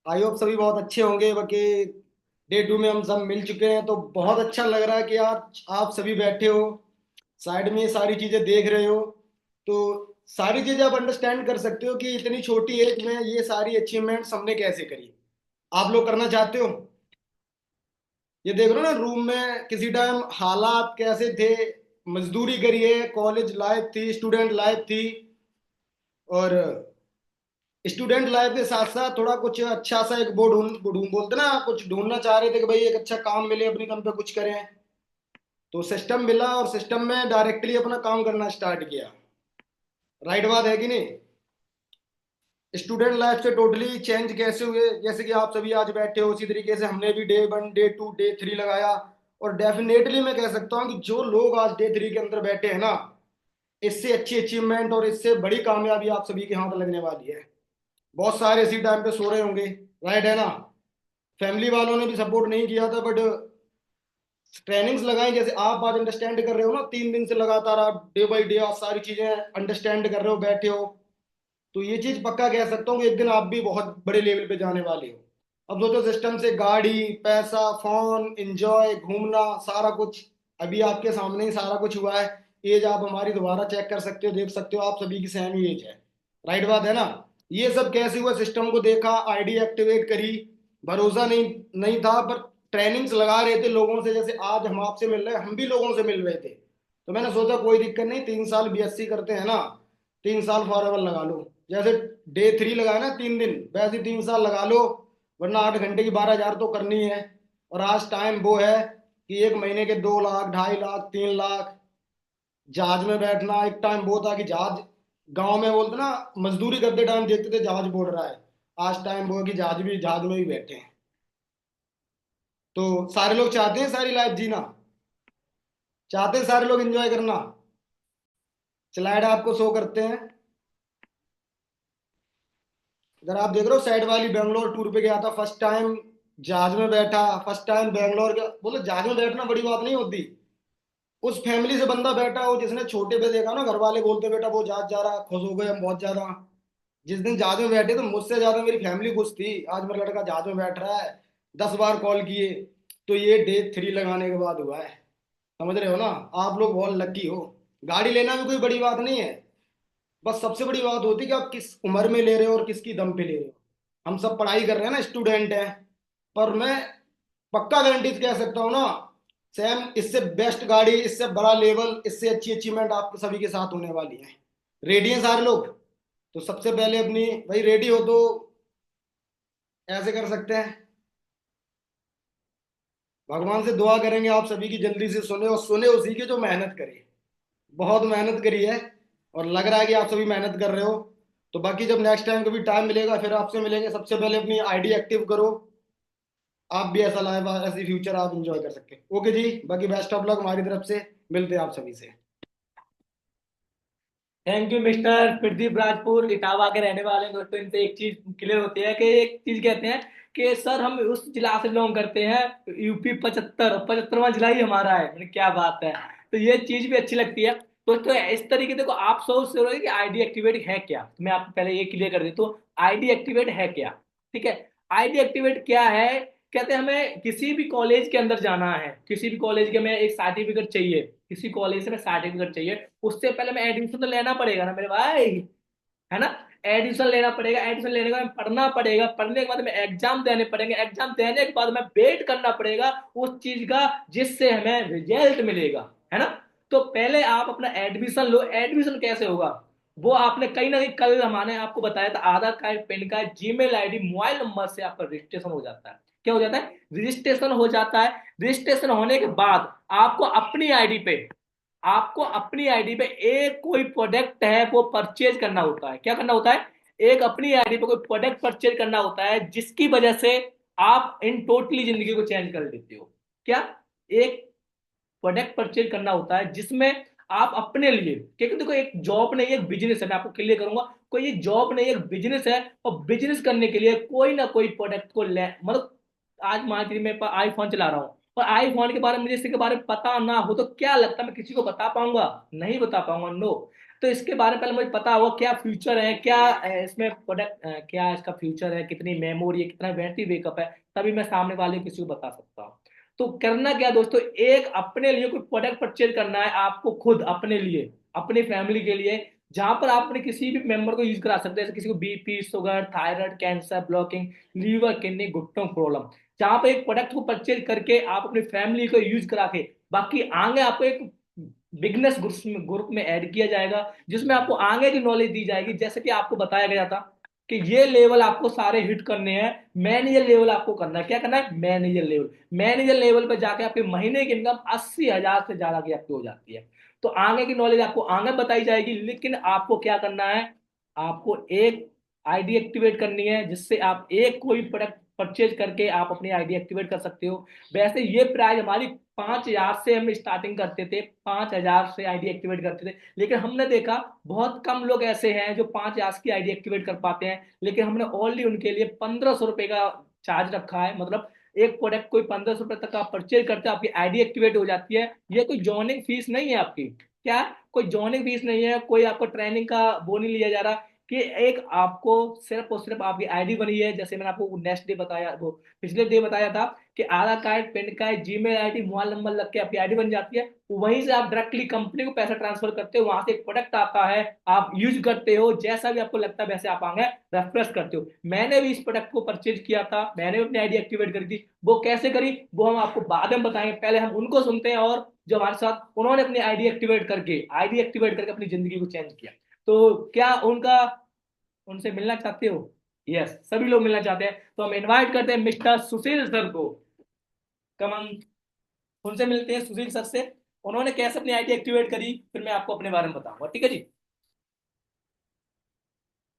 आई होप सभी बहुत अच्छे होंगे। बाकी डे टू में हम सब मिल चुके हैं, तो बहुत अच्छा लग रहा है कि आज आप सभी बैठे हो, साइड में ये सारी चीजें देख रहे हो। तो सारी चीजें आप अंडरस्टैंड कर सकते हो कि इतनी छोटी एज में ये सारी अचीवमेंट्स हमने कैसे करी। आप लोग करना चाहते हो? ये देख रहे हो ना रूम में, किसी टाइम हालात कैसे थे, मजदूरी करी है, कॉलेज लाइफ थी, स्टूडेंट लाइफ थी, और स्टूडेंट लाइफ के साथ साथ थोड़ा कुछ अच्छा सा एक वो ढूंढ ढूंढ बोलते ना, कुछ ढूंढना चाह रहे थे कि भाई एक अच्छा काम मिले, अपनी कम पे कुछ करें। तो सिस्टम मिला और सिस्टम में डायरेक्टली अपना काम करना स्टार्ट किया। राइट बात है कि नहीं? स्टूडेंट लाइफ से टोटली चेंज कैसे हुए, जैसे कि आप सभी आज बैठे हो, उसी तरीके से हमने भी डे 1 डे 2 डे 3 लगाया। और डेफिनेटली मैं कह सकता हूँ कि जो लोग आज डे 3 के अंदर बैठे हैं ना, इससे अच्छी अचीवमेंट और इससे बड़ी कामयाबी आप सभी के हाथ लगने वाली है। बहुत सारे इसी टाइम पे सो रहे होंगे, राइट है ना? फैमिली वालों ने भी सपोर्ट नहीं किया था, बट ट्रेनिंग्स लगाई, जैसे आप आज अंडरस्टैंड कर रहे हो ना, 3 दिन से लगातार आप डे बाई डे आप सारी चीजें अंडरस्टैंड कर रहे हो, बैठे हो। तो ये चीज पक्का कह सकता हूँ कि एक दिन आप भी बहुत बड़े लेवल पे जाने वाले हो। अब सोचो, सिस्टम से गाड़ी, पैसा, फोन, एंजॉय, घूमना, सारा कुछ अभी आपके सामने ही सारा कुछ हुआ है। एज आप हमारी दोबारा चेक कर सकते हो, देख सकते हो, आप सभी की सेम ही एज है। राइट बात है ना? ये सब कैसे हुआ? सिस्टम को देखा, आईडी एक्टिवेट करी, भरोसा नहीं नहीं था, पर ट्रेनिंग्स लगा रहे थे लोगों से, जैसे आज हम आपसे मिल रहे हैं, हम भी लोगों से मिल रहे थे। तो मैंने सोचा कोई दिक्कत नहीं, 3 साल बीएससी करते हैं ना, 3 साल फॉरएवर लगा लो। जैसे डे 3 लगाया ना 3 दिन, वैसे ही 3 साल लगा लो, वरना 8 घंटे की 12,000 तो करनी है। और आज टाइम वो है कि एक महीने के 2 लाख, 2.5 लाख, 3 लाख। जहाज में बैठना, एक टाइम वो था कि जहाज, गांव में बोलते ना, मजदूरी करते टाइम देखते थे जहाज बोल रहा है। आज टाइम वो है कि जहाज में भी बैठे हैं। तो सारे लोग चाहते हैं सारी लाइफ जीना, चाहते हैं सारे लोग एंजॉय करना। स्लाइड आपको शो करते हैं। अगर आप देख रहे हो साइड वाली, बेंगलोर टूर पे गया था, फर्स्ट टाइम जहाज में बैठा, फर्स्ट टाइम बेंगलोर का, बोलो जहाज में बैठना बड़ी बात नहीं होती। उस फैमिली से बंदा बैठा हो जिसने छोटे पे देखा ना, घर वाले बोलते बेटा वो जहाज जा रहा, खुश हो गए हम बहुत ज्यादा। जिस दिन जहाज में बैठे तो मुझसे ज्यादा मेरी फैमिली खुश थी, आज मेरा लड़का जहाज में बैठ रहा है, 10 बार कॉल किए। तो ये डे 3 लगाने के बाद हुआ है। समझ रहे हो ना? आप लोग बहुत लकी हो। गाड़ी लेना भी कोई बड़ी बात नहीं है, बस सबसे बड़ी बात होती है कि आप किस उम्र में ले रहे हो और किसकी दम पे ले रहे हो। हम सब पढ़ाई कर रहे हैं ना, स्टूडेंट हैं, पर मैं पक्का गारंटी कह सकता हूँ ना, सेम इससे बेस्ट गाड़ी, इससे बड़ा लेवल, इससे अच्छी अचीवमेंट आपके सभी के साथ होने वाली है। रेडी हैं सारे लोग? तो सबसे पहले अपनी, भाई रेडी हो तो ऐसे कर सकते हैं, भगवान से दुआ करेंगे आप सभी की जल्दी से सुने, और सुने उसी की जो मेहनत करे। बहुत मेहनत करी है और लग रहा है कि आप सभी मेहनत कर रहे हो। तो बाकी जब नेक्स्ट टाइम कभी टाइम मिलेगा फिर आपसे मिलेंगे। सबसे पहले अपनी आईडी एक्टिव करो, आप भी ऐसा लाइफ ऐसी फ्यूचर आप इंजॉय कर सकते हैं। ओके जी, बाकी बेस्ट ऑफ लक हमारी तरफ से, मिलते हैं आप सभी से। Thank you mister Pradeep Rajpur, Etawah के रहने वाले हैं दोस्तों। इनसे एक चीज क्लियर होती है कि एक चीज कहते हैं कि सर हम उस जिला से बिलोंग करते हैं, यूपी 75, 75वां जिला ही हमारा है। मैंने क्या बात है। तो ये चीज भी अच्छी लगती है दोस्तों। इस तरीके देखो, आप सोच रहे हो कि आईडी एक्टिवेट है क्या, तो मैं आपको पहले ये क्लियर कर देता हूँ आईडी एक्टिवेट है क्या। ठीक है, आईडी एक्टिवेट क्या है, कहते हैं हमें किसी भी कॉलेज के अंदर जाना है, किसी भी कॉलेज के में एक सर्टिफिकेट चाहिए, किसी कॉलेज से सर्टिफिकेट चाहिए, उससे पहले मैं एडमिशन तो लेना पड़ेगा ना मेरे भाई, है ना। एडमिशन लेना पड़ेगा, एडमिशन लेने के बाद पढ़ना पड़ेगा, पढ़ने के बाद में एग्जाम देने पड़ेंगे, एग्जाम देने के बाद में वेट करना पड़ेगा उस चीज का जिससे हमें रिजल्ट मिलेगा, है ना। तो पहले आप अपना एडमिशन लो। एडमिशन कैसे होगा, वो आपने कहीं ना कहीं कल हमारे आपको बताया था, Aadhaar card, PAN card, Gmail ID, mobile number से आपका रजिस्ट्रेशन हो जाता है। क्या हो जाता है, रजिस्ट्रेशन हो जाता है। रजिस्ट्रेशन होने के बाद आपको अपनी आईडी पे एक कोई प्रोडक्ट है वो परचेज करना होता है। क्या करना होता है, एक अपनी आईडी पे कोई प्रोडक्ट परचेज करना होता है, जिसकी वजह से आप इन टोटली जिंदगी को चेंज कर देते हो। क्या, एक प्रोडक्ट परचेज करना होता है जिसमें आप अपने लिए, क्योंकि देखो एक जॉब नहीं एक बिजनेस है, मैं आपको क्लियर करूंगा, कोई एक जॉब नहीं एक बिजनेस है। और बिजनेस करने के लिए कोई ना कोई प्रोडक्ट को ले, मतलब आज मान लीजिए मैं आईफोन चला रहा हूँ, और आईफोन के बारे में मुझे इसके बारे में पता ना हो तो क्या लगता है मैं किसी को बता पाऊंगा, नहीं बता पाऊंगा, नो। तो इसके बारे में पहले मुझे पता होगा क्या फ्यूचर है, क्या इसमें प्रोडक्ट, क्या इसका फ्यूचर है, कितनी मेमोरी है, कितना बैटरी बैकअप है, तभी मैं सामने वाले किसी को बता सकता हूँ। तो करना क्या दोस्तों, एक अपने लिए कोई प्रोडक्ट परचेज करना है आपको, खुद अपने लिए, अपनी फैमिली के लिए, जहां पर आप अपने किसी भी मेंबर को यूज करा सकते हैं, जैसे किसी को BP, sugar, thyroid, cancer, blocking, liver, kidney, घुटनों प्रॉब्लम, जहां पर एक प्रोडक्ट को परचेज करके आप अपनी फैमिली को यूज करा के, बाकी आगे आपको एक बिजनेस ग्रुप में ऐड किया जाएगा, जिसमें आपको आगे की नॉलेज दी जाएगी। जैसे कि आपको बताया गया था कि ये लेवल आपको सारे हिट करने हैं, मैनेजर लेवल आपको करना है। क्या करना है, मैनेजर लेवल। मैनेजर लेवल पे जाके आपके महीने की इनकम 80,000 से ज्यादा की आपकी हो जाती है। तो आगे की नॉलेज आपको आगे बताई जाएगी, लेकिन आपको क्या करना है, आपको एक आईडी एक्टिवेट करनी है, जिससे आप एक कोई प्रोडक्ट परचेज करके आप अपनी आईडी एक्टिवेट कर सकते हो। वैसे ये प्राइस हमारी 5,000 से हम स्टार्टिंग करते थे, 5,000 से आईडी एक्टिवेट करते थे, लेकिन हमने देखा बहुत कम लोग ऐसे हैं जो 5,000 की आईडी एक्टिवेट कर पाते हैं। लेकिन हमने ओनली उनके लिए 1,500 रुपए का चार्ज रखा है, मतलब एक प्रोडक्ट कोई 1,500 रुपए तक आप परचेज करते हो, आपकी आईडी एक्टिवेट हो जाती है। ये कोई जॉइनिंग फीस नहीं है आपकी, क्या, कोई जॉइनिंग फीस नहीं है, कोई आपको ट्रेनिंग का वो नहीं लिया जा रहा, कि एक आपको सिर्फ और सिर्फ आपकी आईडी बनी है। जैसे मैंने आपको नेक्स्ट डे बताया, वो पिछले डे बताया था कि Aadhaar card, PAN card, Gmail ID, mobile number लग के आपकी आईडी बन जाती है। वहीं से आप डायरेक्टली कंपनी को पैसा ट्रांसफर करते हो, वहां से एक प्रोडक्ट आता है, आप यूज करते हो, जैसा भी आपको लगता है वैसे आप आगे रेफरेंस करते हो। मैंने भी इस प्रोडक्ट को परचेज किया था, मैंने भी अपनी आईडी एक्टिवेट करी थी। वो कैसे करी वो हम आपको बाद में बताएंगे, पहले हम उनको सुनते हैं, और जो हमारे साथ उन्होंने अपनी आईडी एक्टिवेट करके अपनी जिंदगी को चेंज किया। तो क्या उनका, उनसे मिलना चाहते हो? यस, सभी लोग मिलना चाहते हैं, तो हम इनवाइट करते हैं मिस्टर सुशील सर को। कमन, उनसे मिलते हैं, सुशील सर से, उन्होंने कैसे अपनी आईडी एक्टिवेट करी, फिर मैं आपको अपने बारे में बताऊंगा, ठीक है जी।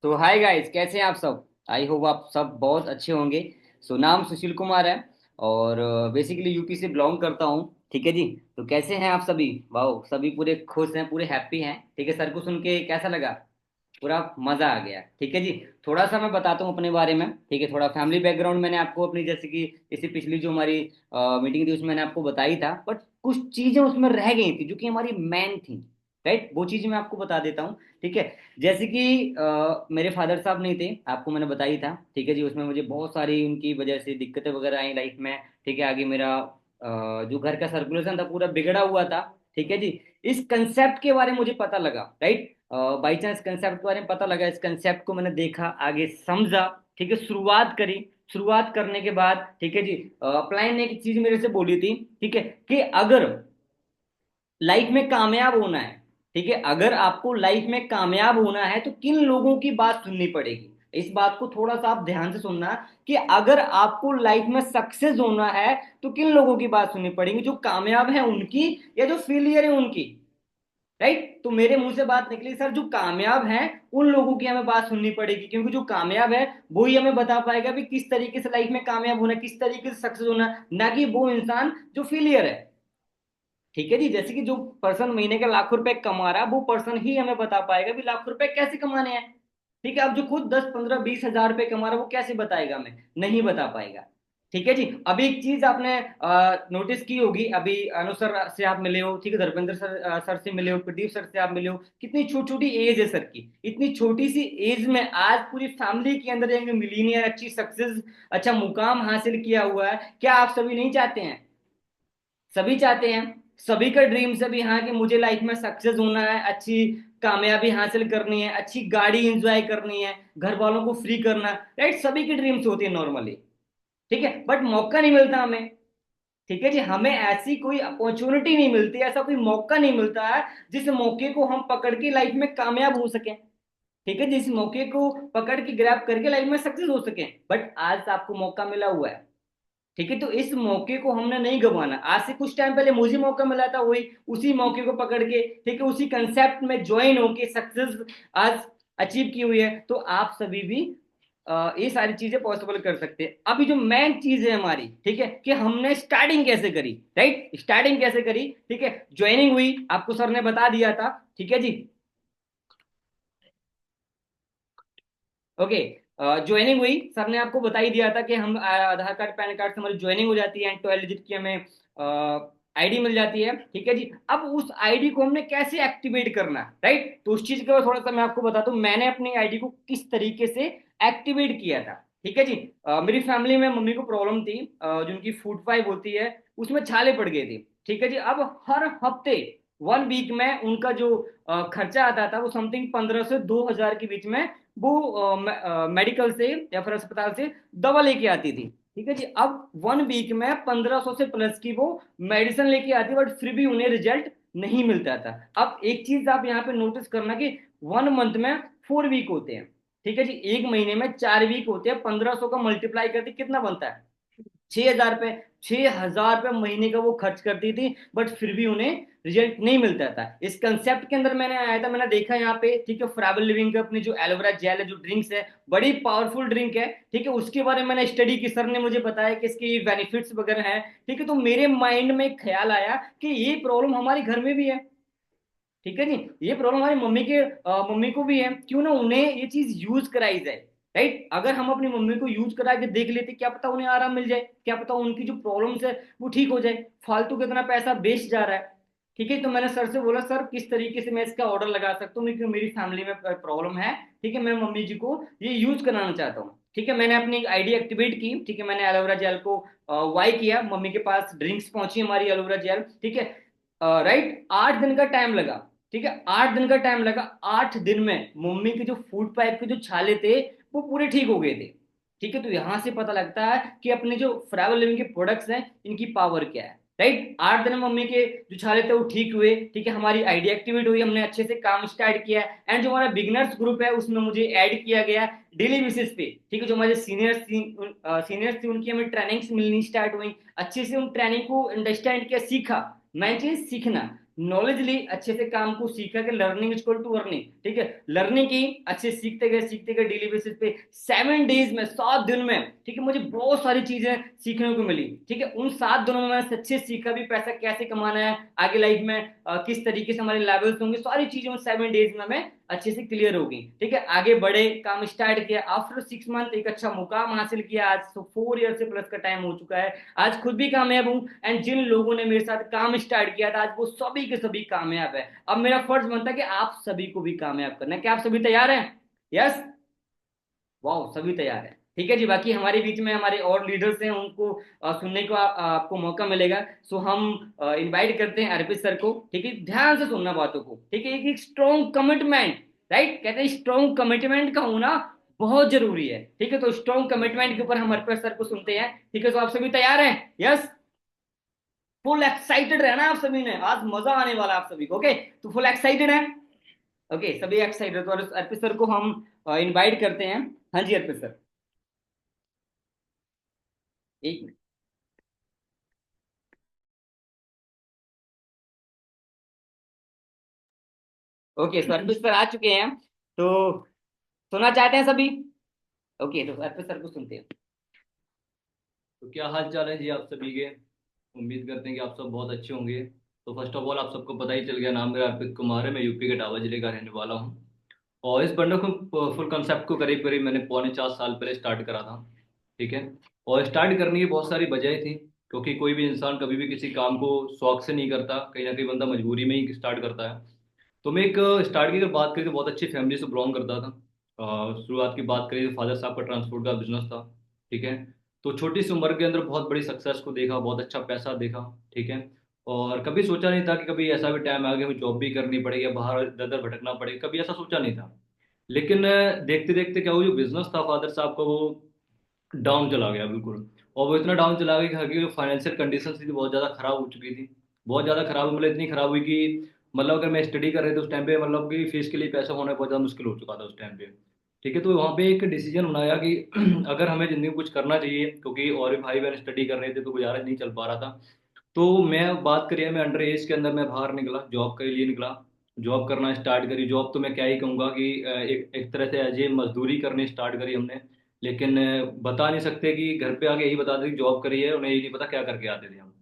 तो हाय गाइस, कैसे हैं आप सब? आई होप आप सब बहुत अच्छे होंगे। सो नाम सुशील कुमार है और बेसिकली यूपी से बिलोंग करता हूँ। ठीक है जी। तो कैसे हैं आप सभी? वाह, सभी पूरे खुश हैं, पूरे हैप्पी हैं। ठीक है, सर को सुन के कैसा लगा? पूरा मजा आ गया। ठीक है जी। थोड़ा सा मैं बताता हूँ अपने बारे में। ठीक है, थोड़ा फैमिली बैकग्राउंड मैंने आपको अपनी, जैसे कि इसी पिछली जो हमारी मीटिंग थी उसमें मैंने आपको बताई था, बट कुछ चीजें उसमें रह गई थी जो कि हमारी मेन थी। राइट, वो चीजें मैं आपको बता देता हूँ। ठीक है। जैसे कि मेरे फादर साहब नहीं थे, आपको मैंने बताई था। ठीक है जी, उसमें मुझे बहुत सारी उनकी वजह से दिक्कतें वगैरह आई लाइफ में। ठीक है, आगे मेरा जो घर का सर्कुलेशन था पूरा बिगड़ा हुआ था। ठीक है जी। इस कंसेप्ट के बारे में मुझे पता लगा। राइट, बाई चांस कंसेप्ट के बारे में पता लगा, इस कंसेप्ट को मैंने देखा, आगे समझा। ठीक है, शुरुआत करी। शुरुआत करने के बाद, ठीक है जी, अपलाइन ने एक चीज मेरे से बोली थी, ठीक है, कि अगर लाइफ में कामयाब होना है, ठीक है, अगर आपको लाइफ में कामयाब होना है तो किन लोगों की बात सुननी पड़ेगी। इस बात को थोड़ा सा आप ध्यान से सुनना, कि अगर आपको लाइफ में सक्सेस होना है तो किन लोगों की बात सुननी पड़ेगी, जो कामयाब है उनकी या जो फेलियर है उनकी। राइट, तो मेरे मुंह से बात निकली, सर जो कामयाब हैं उन लोगों की हमें बात सुननी पड़ेगी, क्योंकि जो कामयाब है वो ही हमें बता पाएगा भी किस तरीके से लाइफ में कामयाब होना है, किस तरीके से सक्सेस होना है, ना कि वो इंसान जो फेलियर है। ठीक है जी, जैसे कि जो पर्सन महीने के लाखों रुपए कमा रहा है वो पर्सन ही हमें बता पाएगा भी लाखों रुपए कैसे कमाने हैं। ठीक है, अब जो खुद 10 15 20 हजार रुपए कमा रहा है वो कैसे बताएगा, हमें नहीं बता पाएगा। ठीक है जी, अभी एक चीज आपने नोटिस की होगी, अभी अनु सर से आप मिले हो, ठीक है, धर्मेंद्र सर से मिले हो, प्रदीप सर से आप मिले हो, कितनी छोटी छोटी एज है सर की, इतनी छोटी सी एज में आज पूरी फैमिली के अंदर एक मिलीनियर, अच्छी सक्सेस, अच्छा मुकाम हासिल किया हुआ है। क्या आप सभी नहीं चाहते हैं? सभी चाहते हैं, सभी का ड्रीम्स है भी हाँ कि मुझे लाइफ में सक्सेस होना है, अच्छी कामयाबी हासिल करनी है, अच्छी गाड़ी एंजॉय करनी है, घर वालों को फ्री करना, राइट, सभी की ड्रीम्स होती है नॉर्मली। ठीक है, बट मौका नहीं मिलता हमें। ठीक है जी, हमें ऐसी कोई अपॉर्चुनिटी नहीं मिलती, ऐसा कोई मौका नहीं मिलता है जिस मौके को हम पकड़ के लाइफ में कामयाब हो सकें। ठीक है, जिस मौके को पकड़ के ग्रैब करके लाइफ में सक्सेस हो सके, बट आज आपको मौका मिला हुआ है। ठीक है, तो इस मौके को हमने नहीं गंवाना। आज से कुछ टाइम पहले मुझे मौका मिला था, वही उसी मौके को पकड़ के, ठीक है, उसी कंसेप्ट में ज्वाइन होके सक्सेस आज अचीव की हुई है। तो आप सभी भी ये सारी चीजें पॉसिबल कर सकते हैं। अभी जो मेन चीज है हमारी, ठीक है, कि हमने स्टार्टिंग कैसे करी, राइट, स्टार्टिंग कैसे करी, ठीक है, ज्वाइनिंग हुई, आपको सर ने बता दिया था। ठीक है जी, ओके, ज्वाइनिंग हुई, सर ने आपको बता ही दिया था कि हम आधार कार्ड पैन कार्ड से हमारी ज्वाइनिंग हो जाती है एंड 12 डिजिट की हमें आईडी मिल जाती है। ठीक है जी, अब उस आईडी को हमने कैसे एक्टिवेट करना है, राइट, तो उस चीज के बाद थोड़ा सा मैं आपको बताता हूँ मैंने अपनी आईडी को किस तरीके से एक्टिवेट किया था। ठीक है जी, मेरी फैमिली में मम्मी को प्रॉब्लम थी, जिनकी फूड पाइप होती है उसमें छाले पड़ गए थे। ठीक है जी, अब हर हफ्ते 1 वीक में उनका जो खर्चा आता था वो समथिंग 15 से 2000 के बीच में, वो मेडिकल से या फिर अस्पताल से दवा लेके आती थी। ठीक है जी, अब 1 वीक में 1500 से प्लस की वो मेडिसिन लेके आती, बट फिर भी उन्हें रिजल्ट नहीं मिलता था। अब एक चीज आप यहाँ पे नोटिस करना कि 1 मंथ में 4 वीक होते हैं। ठीक है जी, एक महीने में 4 वीक होते हैं, 1500 का मल्टीप्लाई करके कितना बनता है? 6 हजार रुपए। 6 हजार रुपए महीने का वो खर्च करती थी, बट फिर भी उन्हें रिजल्ट नहीं मिलता था। इस कंसेप्ट के अंदर मैंने आया था, मैंने देखा यहाँ पे, ठीक है, फॉरएवर लिविंग का अपनी जो एलोवेरा जेल है, जो ड्रिंक्स है, बड़ी पावरफुल ड्रिंक है। ठीक है, उसके बारे में मैंने स्टडी की, सर ने मुझे बताया कि इसके बेनिफिट्स वगैरह हैं। ठीक है, तो मेरे माइंड में एक ख्याल आया कि ये प्रॉब्लम हमारे घर में भी है। ठीक है जी, ये प्रॉब्लम हमारी मम्मी को भी है, क्यों ना उन्हें ये चीज यूज कराई जाए। राइट, अगर हम अपनी मम्मी को यूज करा के देख लेते, क्या पता उन्हें आराम मिल जाए, क्या पता उनकी जो प्रॉब्लम्स है वो ठीक हो जाए, फालतू कितना पैसा वेस्ट जा रहा है। ठीक है, तो मैंने सर से बोला, सर किस तरीके से मैं इसका ऑर्डर लगा सकता हूँ, क्योंकि मेरी फैमिली में प्रॉब्लम है। ठीक है, मैं मम्मी जी को ये यूज कराना चाहता हूँ। ठीक है, मैंने अपनी आईडी एक्टिवेट की। ठीक है, मैंने एलोवेरा जेल को वाई किया, मम्मी के पास ड्रिंक्स पहुंची हमारी एलोवेरा जेल। ठीक है, राइट, 8 दिन का टाइम लगा। ठीक है, 8 दिन का टाइम लगा, 8 दिन में मम्मी के जो फूड पाइप के जो छाले थे वो पूरे ठीक हो गए थे। ठीक है, तो यहां से पता लगता है कि अपने जो फॉरएवर लिविंग के प्रोडक्ट्स हैं इनकी पावर क्या है। राइट, 8 दिन में मम्मी के जो छाले थे वो ठीक हुए। ठीक है, हमारी आईडी एक्टिवेट हुई, हमने अच्छे से काम स्टार्ट किया, एंड जो हमारा बिगनर्स ग्रुप है उसमें मुझे ऐड किया गया डेली बेसिस पे। ठीक है, जो हमारे सीनियर्स थे उनकी हमें ट्रेनिंग्स मिलनी स्टार्ट हुई, अच्छे से उन ट्रेनिंग को अंडरस्टैंड किया, सीखा। मेन चीज सीखना, नॉलेज ली, अच्छे से काम को सीखा कि लर्निंग इक्वल टू अर्निंग। ठीक है, लर्निंग की, अच्छे सीखते गए डेली बेसिस पे, 7 डेज में, 7 दिन में। ठीक है, मुझे बहुत सारी चीजें सीखने को मिली। ठीक है, उन 7 दिनों में मैंने सच्चे सीखा भी पैसा कैसे कमाना है आगे लाइफ में, किस तरीके से हमारे लेवल्स होंगे, सारी चीजें उन 7 डेज में हमें अच्छे से क्लियर होगी। ठीक है, आगे बढ़े, काम स्टार्ट किया, आफ्टर 6 मंथ एक अच्छा मुकाम हासिल किया, आज तो 4 ईयर से प्लस का टाइम हो चुका है, आज खुद भी कामयाब हूं, एंड जिन लोगों ने मेरे साथ काम स्टार्ट किया था आज वो सभी के सभी कामयाब है। अब मेरा फर्ज बनता है कि आप सभी को भी कामयाब करना है। क्या आप सभी तैयार हैं? यस, वाह, सभी तैयार है। ठीक है जी, बाकी हमारे बीच में हमारे और लीडर्स हैं, उनको सुनने को आपको मौका मिलेगा। सो हम इनवाइट करते हैं अर्पित सर को। ठीक है, ध्यान से सुनना बातों को। ठीक है, एक स्ट्रॉन्ग कमिटमेंट, राइट, कहते हैं स्ट्रॉन्ग कमिटमेंट का होना बहुत जरूरी है। ठीक है, तो स्ट्रॉन्ग कमिटमेंट के ऊपर हम हरप्रीत सर को सुनते हैं। ठीक है, तो आप सभी तैयार हैं? यस, फुल एक्साइटेड रहना है आप सभी ने, आज मजा आने वाला है आप सभी को। ओके, तो फुल एक्साइटेड है? ओके, सभी एक्साइटेड, तो अर्पित सर को हम इनवाइट करते हैं। हाँ जी अर्पित सर, एक मिनट। ओके, तो अर्पित सर आ चुके हैं, तो सुनना चाहते हैं सभी? ओके, तो अर्पित सर को सुनते हैं। तो क्या हाल चाल है जी आप सभी के। उम्मीद करते हैं कि आप सब बहुत अच्छे होंगे। तो फर्स्ट ऑफ ऑल आप सबको पता ही चल गया, नाम मेरा अर्पित कुमार है, मैं यूपी के इटावा जिले का रहने वाला हूँ। और इस बंडल को फुल कंसेप्ट को करीब करीब मैंने 4.25 साल पहले स्टार्ट करा था। ठीक है, और स्टार्ट करने की बहुत सारी वजह थी, क्योंकि कोई भी इंसान कभी भी किसी काम को शौक से नहीं करता, कहीं ना कहीं बंदा मजबूरी में ही स्टार्ट करता है। तो मैं एक स्टार्ट की अगर बात करें तो बहुत अच्छी फैमिली से बिलोंग करता था। शुरुआत की बात करें तो फादर साहब का ट्रांसपोर्ट का बिजनेस था। ठीक है, तो छोटी सी उम्र के अंदर बहुत बड़ी सक्सेस को देखा, बहुत अच्छा पैसा देखा। ठीक है, और कभी सोचा नहीं था कि कभी ऐसा भी टाइम आ गया हमें जॉब भी करनी पड़ेगी या बाहर दर दर भटकना पड़ेगा, कभी ऐसा सोचा नहीं था। लेकिन देखते देखते क्या हुआ, जो बिजनेस था फादर साहब का वो डाउन चला गया बिल्कुल। और वो इतना डाउन चला गया कि घर की जो फाइनेंशियल कंडीशन थी बहुत ज़्यादा खराब हो चुकी थी। बहुत ज़्यादा खराब हुई, मतलब इतनी खराब हुई कि मतलब अगर मैं स्टडी कर रहे थे उस टाइम पे, मतलब कि फीस के लिए पैसा होना बहुत ज़्यादा मुश्किल हो चुका था उस टाइम पे। ठीक है, तो वहाँ पे एक डिसीजन बनाया कि अगर हमें ज़िंदगी में कुछ करना चाहिए, क्योंकि और भी भाई बहन स्टडी कर रहे थे तो गुजारा नहीं चल पा रहा था। तो मैं बात करिए, मैं अंडर एज के अंदर मैं बाहर निकला, जॉब के लिए निकला। जॉब करना स्टार्ट करी, जॉब तो मैं क्या ही कहूँगा कि एक तरह से एज ए मजदूरी करनी स्टार्ट करी हमने। लेकिन बता नहीं सकते कि घर पे आके यही बता दें कि जॉब करी है, उन्हें ये नहीं पता क्या करके आते थे हम।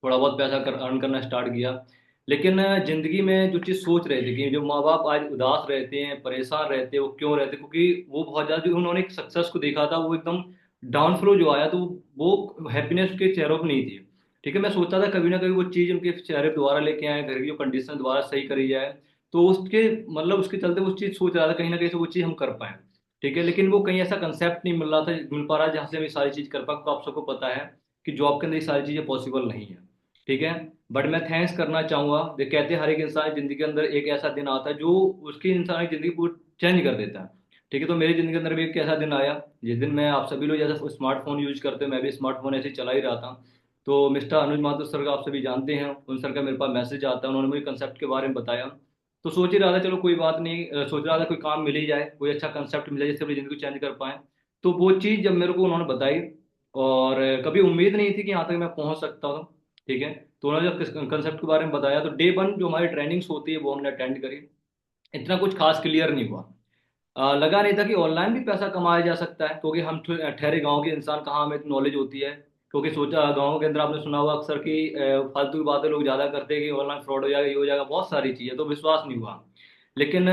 थोड़ा बहुत पैसा अर्न करना स्टार्ट किया। लेकिन जिंदगी में जो चीज़ सोच रहे थे कि जो माँ बाप आज उदास रहते हैं, परेशान रहते हैं, वो क्यों रहते हैं, क्योंकि वो बहुत ज़्यादा जो उन्होंने एक सक्सेस को देखा था, वो एकदम डाउनफ्लो जो आया तो वो हैप्पीनेस के चेहरों पर नहीं थी। ठीक है, मैं सोचता था कभी ना कभी वो चीज़ उनके चेहरे पे दोबारा लेके आए, घर की जो कंडीशन दोबारा सही करी जाए। तो उसके मतलब उसके चलते वो चीज़ सोच रहा था कहीं ना कहीं से वो चीज़ हम कर पाए। ठीक है, लेकिन वो कहीं ऐसा कंसेप्ट नहीं मिल रहा था, मिल पा रहा जहाँ से हम ये सारी चीज़ कर पाए। तो आप सबको पता है कि जॉब के अंदर ये सारी चीज़ें पॉसिबल नहीं है। ठीक है, बट मैं थैंक्स करना चाहूंगा, वे कहते हैं हर एक इंसान की जिंदगी के अंदर एक ऐसा दिन आता है जो उसकी इंसान की जिंदगी पूरी चेंज कर देता है। ठीक है, तो मेरी जिंदगी के अंदर भी एक ऐसा दिन आया जिस दिन मैं, आप सभी लोग जैसे स्मार्टफोन यूज करते हैं, मैं भी स्मार्टफोन ऐसे ही चला ही रहा था। तो मिस्टर अनुज माथुर सर का आप सभी जानते हैं, उन सर का मेरे पास मैसेज आता है, उन्होंने मुझे कंसेप्ट के बारे में बताया। तो सोच ही रहा था चलो कोई बात नहीं, सोच रहा था कोई काम मिल ही जाए, कोई अच्छा कंसेप्ट मिल जाए जिससे अपनी जिंदगी को चेंज कर पाए। तो वो चीज़ जब मेरे को उन्होंने बताई, और कभी उम्मीद नहीं थी कि यहाँ तक मैं पहुँच सकता हूँ। ठीक है, तो उन्होंने जब कंसेप्ट के बारे में बताया तो डे वन जो हमारी ट्रेनिंग्स होती है वो हमने अटेंड करी। इतना कुछ खास क्लियर नहीं हुआ। लगा नहीं था कि ऑनलाइन भी पैसा कमाया जा सकता है, क्योंकि हम ठहरे गांव के इंसान, कहाँ हमें नॉलेज होती है। क्योंकि सोचा गाँव के अंदर आपने सुना हुआ अक्सर कि फालतू की बातें लोग ज़्यादा करते हैं कि ऑनलाइन फ्रॉड हो जाएगा, ये हो जाएगा, बहुत सारी चीज़ें, तो विश्वास नहीं हुआ। लेकिन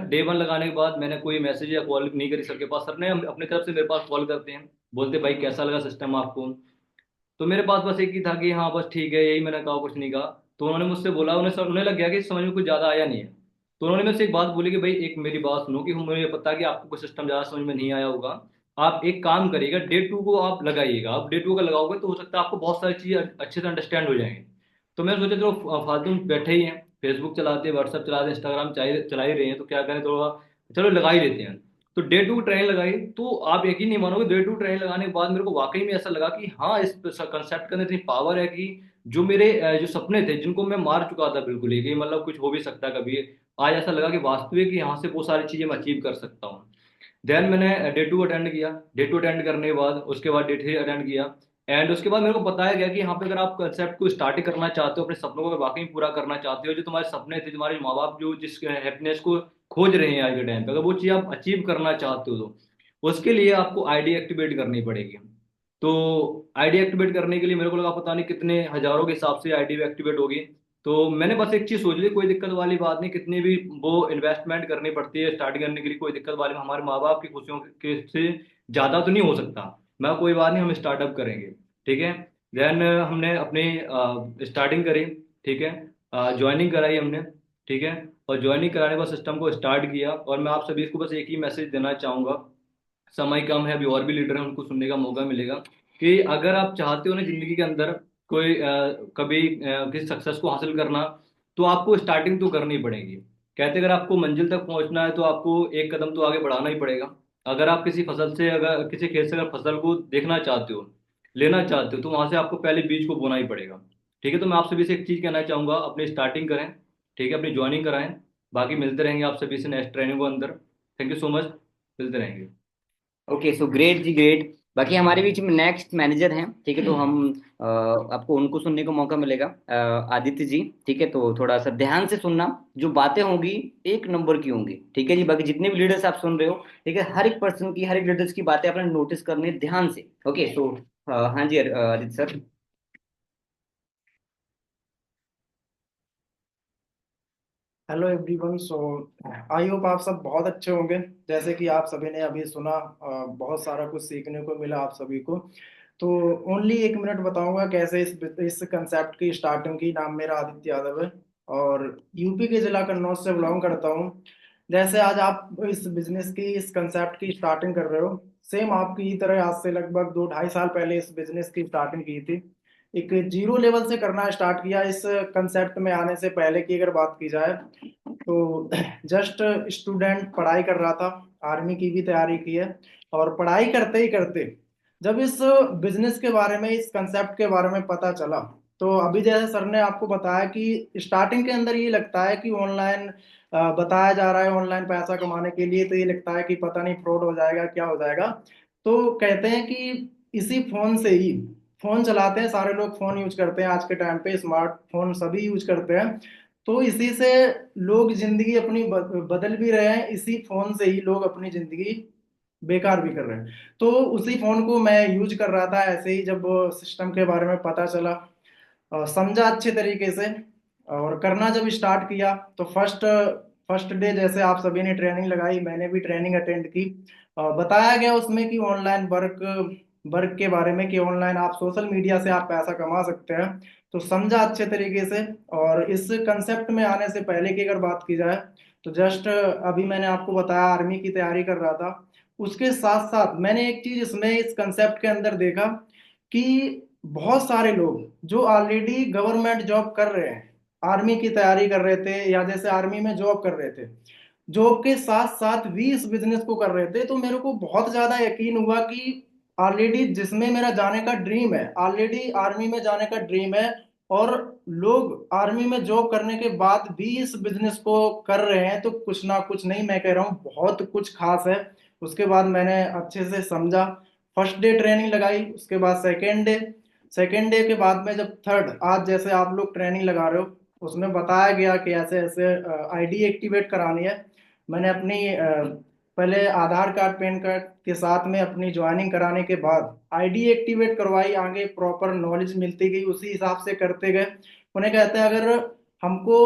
डे वन लगाने के बाद मैंने कोई मैसेज या कॉल नहीं करी सर के पास। सर ने अपने तरफ से मेरे पास कॉल करते हैं, बोलते भाई कैसा लगा सिस्टम आपको। तो मेरे पास बस एक ही था कि हाँ बस ठीक है, यही मैंने कहा, कुछ नहीं कहा। तो उन्होंने मुझसे बोला, उन्हें लग गया कि समझ में कुछ ज़्यादा आया नहीं है। तो उन्होंने मुझसे एक बात बोली कि भाई एक मेरी बात सुनो, कि मुझे पता है कि आपको कोई सिस्टम ज़्यादा समझ में नहीं आया होगा, आप एक काम करिएगा, डे टू को आप लगाइएगा, आप डे टू का लगाओगे तो हो सकता है आपको बहुत सारी चीज़ें अच्छे से अंडरस्टैंड हो जाएंगे। तो मैंने सोचा चलो फालतू में बैठे ही हैं, फेसबुक चलाते हैं, व्हाट्सएप चलाते हैं, इंस्टाग्राम चला ही रहे हैं, तो क्या करें, थोड़ा चलो लगा ही देते हैं। तो डे टू ट्रेन लगाई, तो आप यकीन नहीं मानोगे, डे टू ट्रेन लगाने के बाद मेरे को वाकई में ऐसा लगा कि हाँ इस कंसेप्ट के अंदर इतनी पावर है कि जो मेरे जो सपने थे जिनको मैं मार चुका था बिल्कुल ही कि मतलब कुछ हो भी सकता है कभी, आज ऐसा लगा कि वास्तविक यहाँ से वो सारी चीजें मैं अचीव कर सकता हूँ। देन मैंने डे टू अटेंड किया, डे टू अटेंड करने के बाद उसके बाद डे थ्री अटेंड किया। एंड उसके बाद मेरे को बताया गया कि यहाँ पे अगर आप कंसेप्ट को स्टार्ट करना चाहते हो, अपने सपनों को अगर वाकई में पूरा करना चाहते हो, जो तुम्हारे सपने थे, तुम्हारे माँ बाप जो जिस हैप्पीनेस को खोज रहे हैं आज के टाइम पे, अगर वो चीज़ आप अचीव करना चाहते हो तो उसके लिए आपको आईडी एक्टिवेट करनी पड़ेगी। तो आईडी एक्टिवेट करने के लिए मेरे को लगा पता नहीं कितने हजारों के हिसाब से आईडी एक्टिवेट होगी। तो मैंने बस एक चीज सोच ली, कोई दिक्कत वाली बात नहीं, कितनी भी वो इन्वेस्टमेंट करनी पड़ती है स्टार्ट करने के लिए, कोई दिक्कत वाली, हमारे माँ बाप की खुशियों के से ज्यादा तो नहीं हो सकता। मैं कोई बात नहीं, हम स्टार्टअप करेंगे। ठीक है, देन हमने अपनी स्टार्टिंग करी। ठीक है, ज्वाइनिंग कराई हमने। ठीक है, और ज्वाइनिंग कराने के बाद सिस्टम को स्टार्ट किया। और मैं आप सभी को बस एक ही मैसेज देना चाहूंगा, समय कम है, अभी और भी लीडर हैं, उनको सुनने का मौका मिलेगा, कि अगर आप चाहते हो ना जिंदगी के अंदर कोई कभी किसी सक्सेस को हासिल करना, तो आपको स्टार्टिंग तो करनी पड़ेगी। कहते अगर आपको मंजिल तक पहुंचना है तो आपको एक कदम तो आगे बढ़ाना ही पड़ेगा। अगर आप किसी फसल से, अगर किसी खेत से अगर फसल को देखना चाहते हो, लेना चाहते हो, तो वहां से आपको पहले बीज को बोना ही पड़ेगा। ठीक है, तो मैं आप सभी से एक चीज कहना चाहूंगा, अपनी स्टार्टिंग करें। ठीक है, अपनी ज्वाइनिंग कराएं। बाकी मिलते रहेंगे आप सभी से नेक्स्ट ट्रेनिंग को अंदर। Thank you so much. मिलते रहेंगे। ओके, सो ग्रेट जी, ग्रेट। बाकी हमारे बीच में नेक्स्ट मैनेजर हैं, ठीक है, तो हम आपको उनको सुनने का मौका मिलेगा। आदित्य जी, ठीक है, तो थोड़ा सा ध्यान से सुनना। जो बातें होंगी एक नंबर की होंगी, ठीक है जी। बाकी जितने भी लीडर्स आप सुन रहे हो, ठीक है, हर एक पर्सन की, हर एक लीडर्स की बातें आपने नोटिस करनी है ध्यान से। ओके, सो हाँ जी, Aditya sir. Hello everyone. So I hope आप सब बहुत अच्छे होंगे। जैसे कि आप सभी ने अभी सुना, बहुत सारा कुछ सीखने को मिला आप सभी को। तो ओनली 1 मिनट बताऊंगा कैसे इस कंसेप्ट की स्टार्टिंग की। नाम मेरा आदित्य यादव है और यूपी के जिला कन्नौज से बिलोंग करता हूँ। जैसे आज आप इस बिजनेस की, इस कंसेप्ट की स्टार्टिंग कर रहे हो, सेम आपकी ही तरह आज से लगभग 2 ढाई साल पहले इस बिजनेस की स्टार्टिंग की थी। एक जीरो लेवल से करना स्टार्ट किया। इस कंसेप्ट में आने से पहले की अगर बात की जाए तो जस्ट स्टूडेंट पढ़ाई कर रहा था, आर्मी की भी तैयारी की है। और पढ़ाई करते ही करते जब इस बिजनेस के बारे में, इस कंसेप्ट के बारे में पता चला, तो अभी जैसे सर ने आपको बताया कि स्टार्टिंग के अंदर ये लगता है कि ऑनलाइन बताया जा रहा है ऑनलाइन पैसा कमाने के लिए, तो ये लगता है कि पता नहीं फ्रॉड हो जाएगा, क्या हो जाएगा। तो कहते हैं कि इसी फोन से ही, फोन चलाते हैं सारे लोग, फोन यूज करते हैं आज के टाइम पे, स्मार्टफोन सभी यूज करते हैं। तो इसी से लोग जिंदगी अपनी बदल भी रहे हैं, इसी फोन से ही लोग अपनी जिंदगी बेकार भी कर रहे हैं। तो उसी फोन को मैं यूज कर रहा था ऐसे ही, जब सिस्टम के बारे में पता चला, समझा अच्छे तरीके से और करना जब स्टार्ट किया, तो फर्स्ट फर्स्ट डे जैसे आप सभी ने ट्रेनिंग लगाई, मैंने भी ट्रेनिंग अटेंड की। बताया गया उसमें कि ऑनलाइन वर्क वर्क के बारे में, कि ऑनलाइन आप सोशल मीडिया से आप पैसा कमा सकते हैं। तो समझा अच्छे तरीके से। और इस कंसेप्ट में आने से पहले की अगर बात की जाए, तो जस्ट अभी मैंने आपको बताया आर्मी की तैयारी कर रहा था। उसके साथ साथ मैंने एक चीज इसमें, इस कंसेप्ट के अंदर देखा कि बहुत सारे लोग जो ऑलरेडी गवर्नमेंट जॉब कर रहे हैं, आर्मी की तैयारी कर रहे थे या जैसे आर्मी में जॉब कर रहे थे, जॉब के साथ साथ भी इस बिजनेस को कर रहे थे। तो मेरे को बहुत ज्यादा यकीन हुआ कि ऑलरेडी जिसमें मेरा जाने का ड्रीम है, ऑलरेडी आर्मी में जाने का ड्रीम है, और लोग आर्मी में जॉब करने के बाद भी इस बिजनेस को कर रहे हैं, तो कुछ ना कुछ, नहीं मैं कह रहा हूँ बहुत कुछ खास है। उसके बाद मैंने अच्छे से समझा। फर्स्ट डे ट्रेनिंग लगाई, उसके बाद सेकेंड डे के बाद में जब थर्ड, आज जैसे आप लोग ट्रेनिंग लगा रहे हो, उसमें बताया गया कि ऐसे ऐसे आईडी एक्टिवेट करानी है। मैंने अपनी पहले आधार कार्ड पैन कार्ड के साथ में अपनी ज्वाइनिंग कराने के बाद आईडी एक्टिवेट करवाई, आगे प्रॉपर नॉलेज मिलती गई, उसी हिसाब से करते गए। उन्हें कहते हैं अगर हमको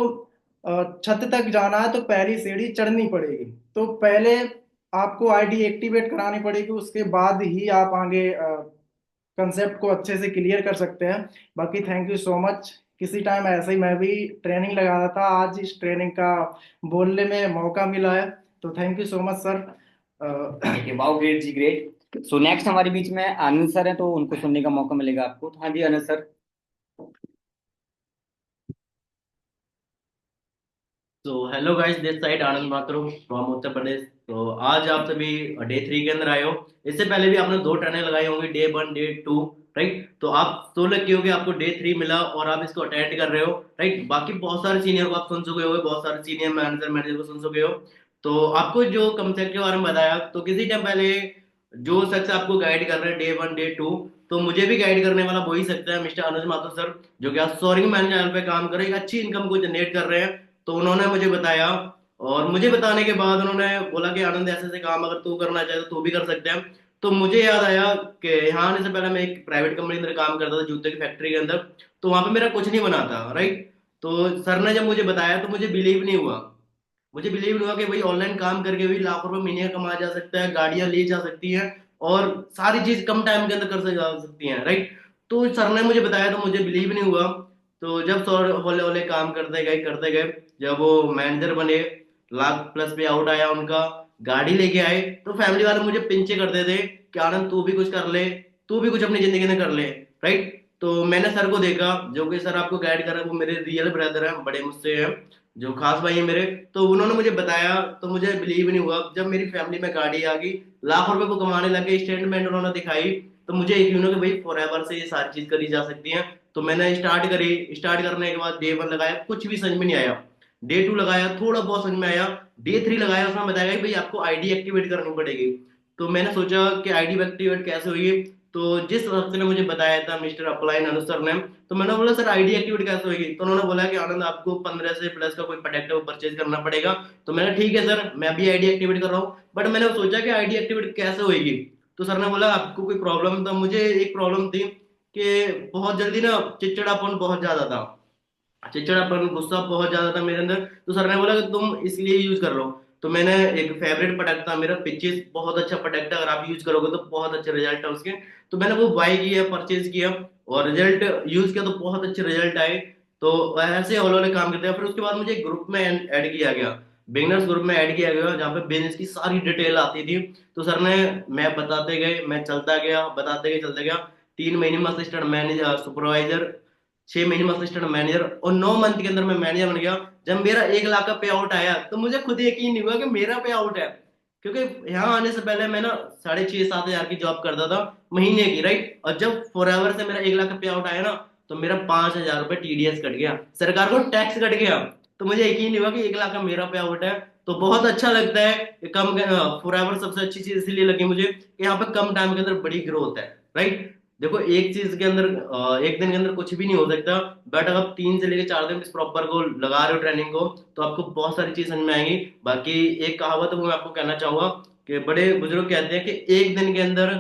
छत तक जाना है तो पहली सीढ़ी चढ़नी पड़ेगी। तो पहले आपको आईडी एक्टिवेट करानी पड़ेगी, उसके बाद ही आप आगे कंसेप्ट को अच्छे से क्लियर कर सकते हैं। बाकी थैंक यू सो मच। किसी टाइम ऐसे ही मैं भी ट्रेनिंग लगा रहा था, आज इस ट्रेनिंग का बोलने में मौका मिला है, तो thank you so much sir. ठीक है, वाओ, ग्रेट जी, ग्रेट। सो नेक्स्ट हमारे बीच में आनंद सर हैं, तो उनको सुनने का मौका मिलेगा आपको। तो हाँ जी, आनंद सर। तो हेलो गाइस, दिस साइड आनंद मात्रो फ्रॉम उत्तर प्रदेश। तो आज आप सभी डे 3 के अंदर आए हो। इससे पहले भी आपने 2 ट्रेनिंग लगाई होंगी, डे 1 डे 2, राइट। तो आप तो लग की होगी, आपको डे 3 मिला और आप इसको अटेंड कर रहे हो, राइट। बाकी बहुत सारे सीनियर को आप सुन चुके हो, बहुत सारे सीनियर मैनेजर को सुन चुके हो। तो आपको जो कंसेप्ट के बारे में बताया, तो किसी टाइम पहले जो शख्स आपको गाइड कर रहे हैं डे 1 डे 2, तो मुझे भी गाइड करने वाला वही सकता है, मिस्टर अनुज माथुर सर, जो कि आज सोअरिंग मैन चैनल पे काम कर रहे हैं, एक अच्छी इनकम को जनरेट कर रहे हैं। तो उन्होंने मुझे बताया, और मुझे बताने के बाद उन्होंने बोला कि आनंद ऐसे ऐसे काम अगर तू करना चाहे तो तू भी कर सकते हैं। तो मुझे याद आया कि यहाँ आने से पहले मैं एक प्राइवेट कंपनी के अंदर काम करता था, जूते की फैक्ट्री के अंदर। तो वहां पे मेरा कुछ नहीं बना था, राइट। तो सर ने जब मुझे बताया तो मुझे बिलीव नहीं हुआ। मुझे बिलीव नहीं हुआ कि भाई ऑनलाइन काम करके भी लाखों रुपए महीने का कमाया जा सकता है, गाड़ियां ली जा सकती हैं, और सारी चीज कम टाइम के अंदर जा सकती हैं, राइट। तो सर ने मुझे बताया तो मुझे बिलीव नहीं हुआ। तो जब सर हौले हौले काम करते गए, जब वो मैनेजर बने, लाख प्लस पे आउट आया उनका, गाड़ी लेके आए, तो फैमिली वाले मुझे पिंचे करते थे कि आनंद तू भी कुछ कर ले, तू भी कुछ अपनी जिंदगी में कर ले, राइट। तो मैंने सर को देखा, जो कि सर आपको गाइड कर रहा है वो मेरे रियल ब्रदर हैं, बड़े मुझसे हैं, जो खास भाई है मेरे। तो उन्होंने मुझे बताया तो मुझे बिलीव नहीं हुआ जब मेरी फैमिली में गाड़ी आ गई, लाखों रुपए को कमाने लगे, स्टेटमेंट उन्होंने दिखाई, तो मुझे यकीन हो कि भाई फॉरएवर से ये सारी चीज करी जा सकती है। तो मैंने स्टार्ट करी। स्टार्ट करने के बाद डे 1 लगाया, कुछ भी समझ में नहीं आया। डे 2 लगाया, थोड़ा बहुत समझ में आया। डे 3 लगाया, उसमें बताया कि भाई आपको आईडी एक्टिवेट करनी पड़ेगी। तो मैंने सोचा कि आईडी एक्टिवेट कैसे होगी। तो जिस शख्स ने मुझे बताया था, मिस्टर अपलाइन अनुसर ने, तो मैंने बोला सर आईडी एक्टिवेट कैसे होगी। तो उन्होंने बोला कि आनंद आपको 15 से प्लस का कोई प्रोडक्ट है वो परचेज करना पड़ेगा। तो मैंने ठीक है सर, मैं भी आईडी एक्टिवेट कर रहा हूँ। बट मैंने सोचा कि आईडी एक्टिवेट कैसे होगी। तो सर ने बोला आपको कोई प्रॉब्लम, तो मुझे एक प्रॉब्लम थी कि बहुत जल्दी ना चिड़चिड़ापन बहुत ज्यादा था, चिड़चिड़ापन गुस्सा बहुत ज्यादा था मेरे अंदर। तो सर ने बोला कि तुम इसलिए यूज कर लो। तो मैंने, एक फेवरेट प्रोडक्ट था मेरा पिचिस, बहुत अच्छा प्रोडक्ट है, अगर आप यूज करोगे तो बहुत अच्छे रिजल्ट है उसके। तो मैंने वो बाय किया, परचेज किया, और रिजल्ट यूज किया तो बहुत अच्छे रिजल्ट आए। तो ऐसे हौले हौले काम करते हैं। फिर उसके बाद मुझे एक ग्रुप में ऐड किया गया, बिगनर्स ग्रुप में ऐड किया गया, जहाँ पे बिजनेस की सारी डिटेल आती थी। तो सर ने, मैं बताते गए, मैं चलता गया, बताते गए, चलते गया। 3 महीने में असिस्टेंट मैनेजर, सुपरवाइजर, 6 महीने में असिस्टेंट मैनेजर, और 9 मंथ के अंदर मैं मैनेजर बन गया। जब मेरा 1 लाख का पे आउट आया तो मुझे खुद यकीन नहीं हुआ कि मेरा पे आउट है। क्योंकि यहाँ आने से पहले मैं ना 6,500-7,000 की जॉब करता था महीने की, राइट। और जब फॉरएवर से मेरा 1 लाख का पे आउट आया ना, तो मेरा 5,000 रुपये टीडीएस कट गया, सरकार को टैक्स कट गया। तो मुझे यकीन नहीं हुआ कि 1 लाख का मेरा पे आउट है। तो बहुत अच्छा लगता है कि कम, फॉरएवर सबसे अच्छी चीज इसलिए लगी मुझे कि यहाँ पे कम टाइम के अंदर बड़ी ग्रोथ है, राइट। देखो एक चीज के अंदर, एक दिन के अंदर कुछ भी नहीं हो सकता। बट अगर आप 3 से लेकर 4 दिन इस प्रॉपर को लगा रहे हो ट्रेनिंग को, तो आपको बहुत सारी चीज समझ में आएंगी। बाकी एक कहावत है वो मैं आपको कहना चाहूंगा कि बड़े बुजुर्ग कहते हैं कि एक दिन के अंदर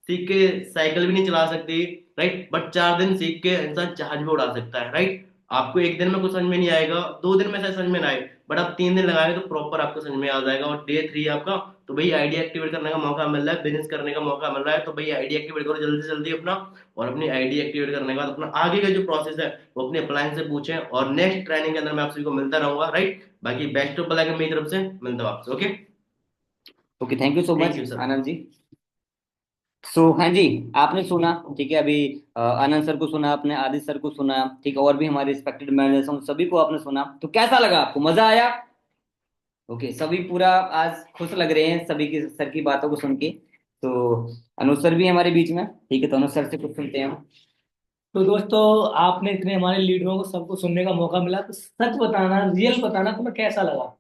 सीख के साइकिल भी नहीं चला सकती, राइट, बट 4 दिन सीख के इंसान जहाज भी उड़ा सकता है, राइट। आपको एक दिन में कुछ समझ में नहीं आएगा, 2 दिन में शायद समझ में ना आए, बट आप 3 दिन लगाए तो प्रॉपर आपको समझ में आ जाएगा। और डे 3 आपका, तो भाई आईडी एक्टिवेट करने का मौका मिल रहा है, बिजनेस करने का मौका मिल रहा है, तो भाई आईडी एक्टिवेट करो जल्दी से जल्दी अपना। और अपनी आईडी एक्टिवेट करने के बाद अपना आगे का जो प्रोसेस है वो अपने अप्लायंस से पूछें, और नेक्स्ट ट्रेनिंग के अंदर मैं आप सभी को मिलता रहूंगा, राइट। बाकी बेस्ट ऑफ लक मेरी तरफ से, मिलता हूं आपसे। Okay, okay, thank you so thank much you sir. Anand ji. So हाँ जी, आपने सुना, ठीक है। अभी आनंद सर को सुना आपने, आदित्य सर को सुना, ठीक है, और भी हमारे रिस्पेक्टेड मैनेजर्स हैं, उन सभी को आपने सुना। तो कैसा लगा आपको, मजा आया? ओके, सभी पूरा आज खुश लग रहे हैं सभी की सर की बातों को सुन के। तो अनुज सर भी हमारे बीच में, ठीक है, तो अनुज सर से कुछ सुनते हैं हम। तो दोस्तों, आपने इतने हमारे लीडरों को सबको सुनने का मौका मिला, तो सच बताना, रियल बताना, तुम्हें कैसा लगा?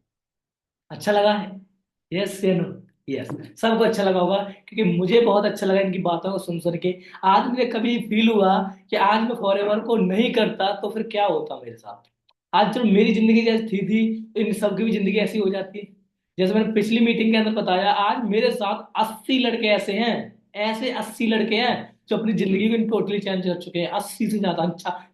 अच्छा लगा है? यस या नो? यस। सबको अच्छा लगा होगा, क्योंकि मुझे बहुत अच्छा लगा इनकी बातों को सुन सुन के। आज मुझे कभी फील हुआ कि आज मैं फॉरएवर को नहीं करता तो फिर क्या होता मेरे साथ। आज जो मेरी जिंदगी जैसी थी तो इन सबकी भी जिंदगी ऐसी हो जाती। जैसे मैंने पिछली मीटिंग के अंदर बताया, आज मेरे साथ 80 लड़के ऐसे हैं, ऐसे 80 लड़के हैं जो अपनी जिंदगी को टोटली चेंज कर चुके हैं। 80 से ज्यादा,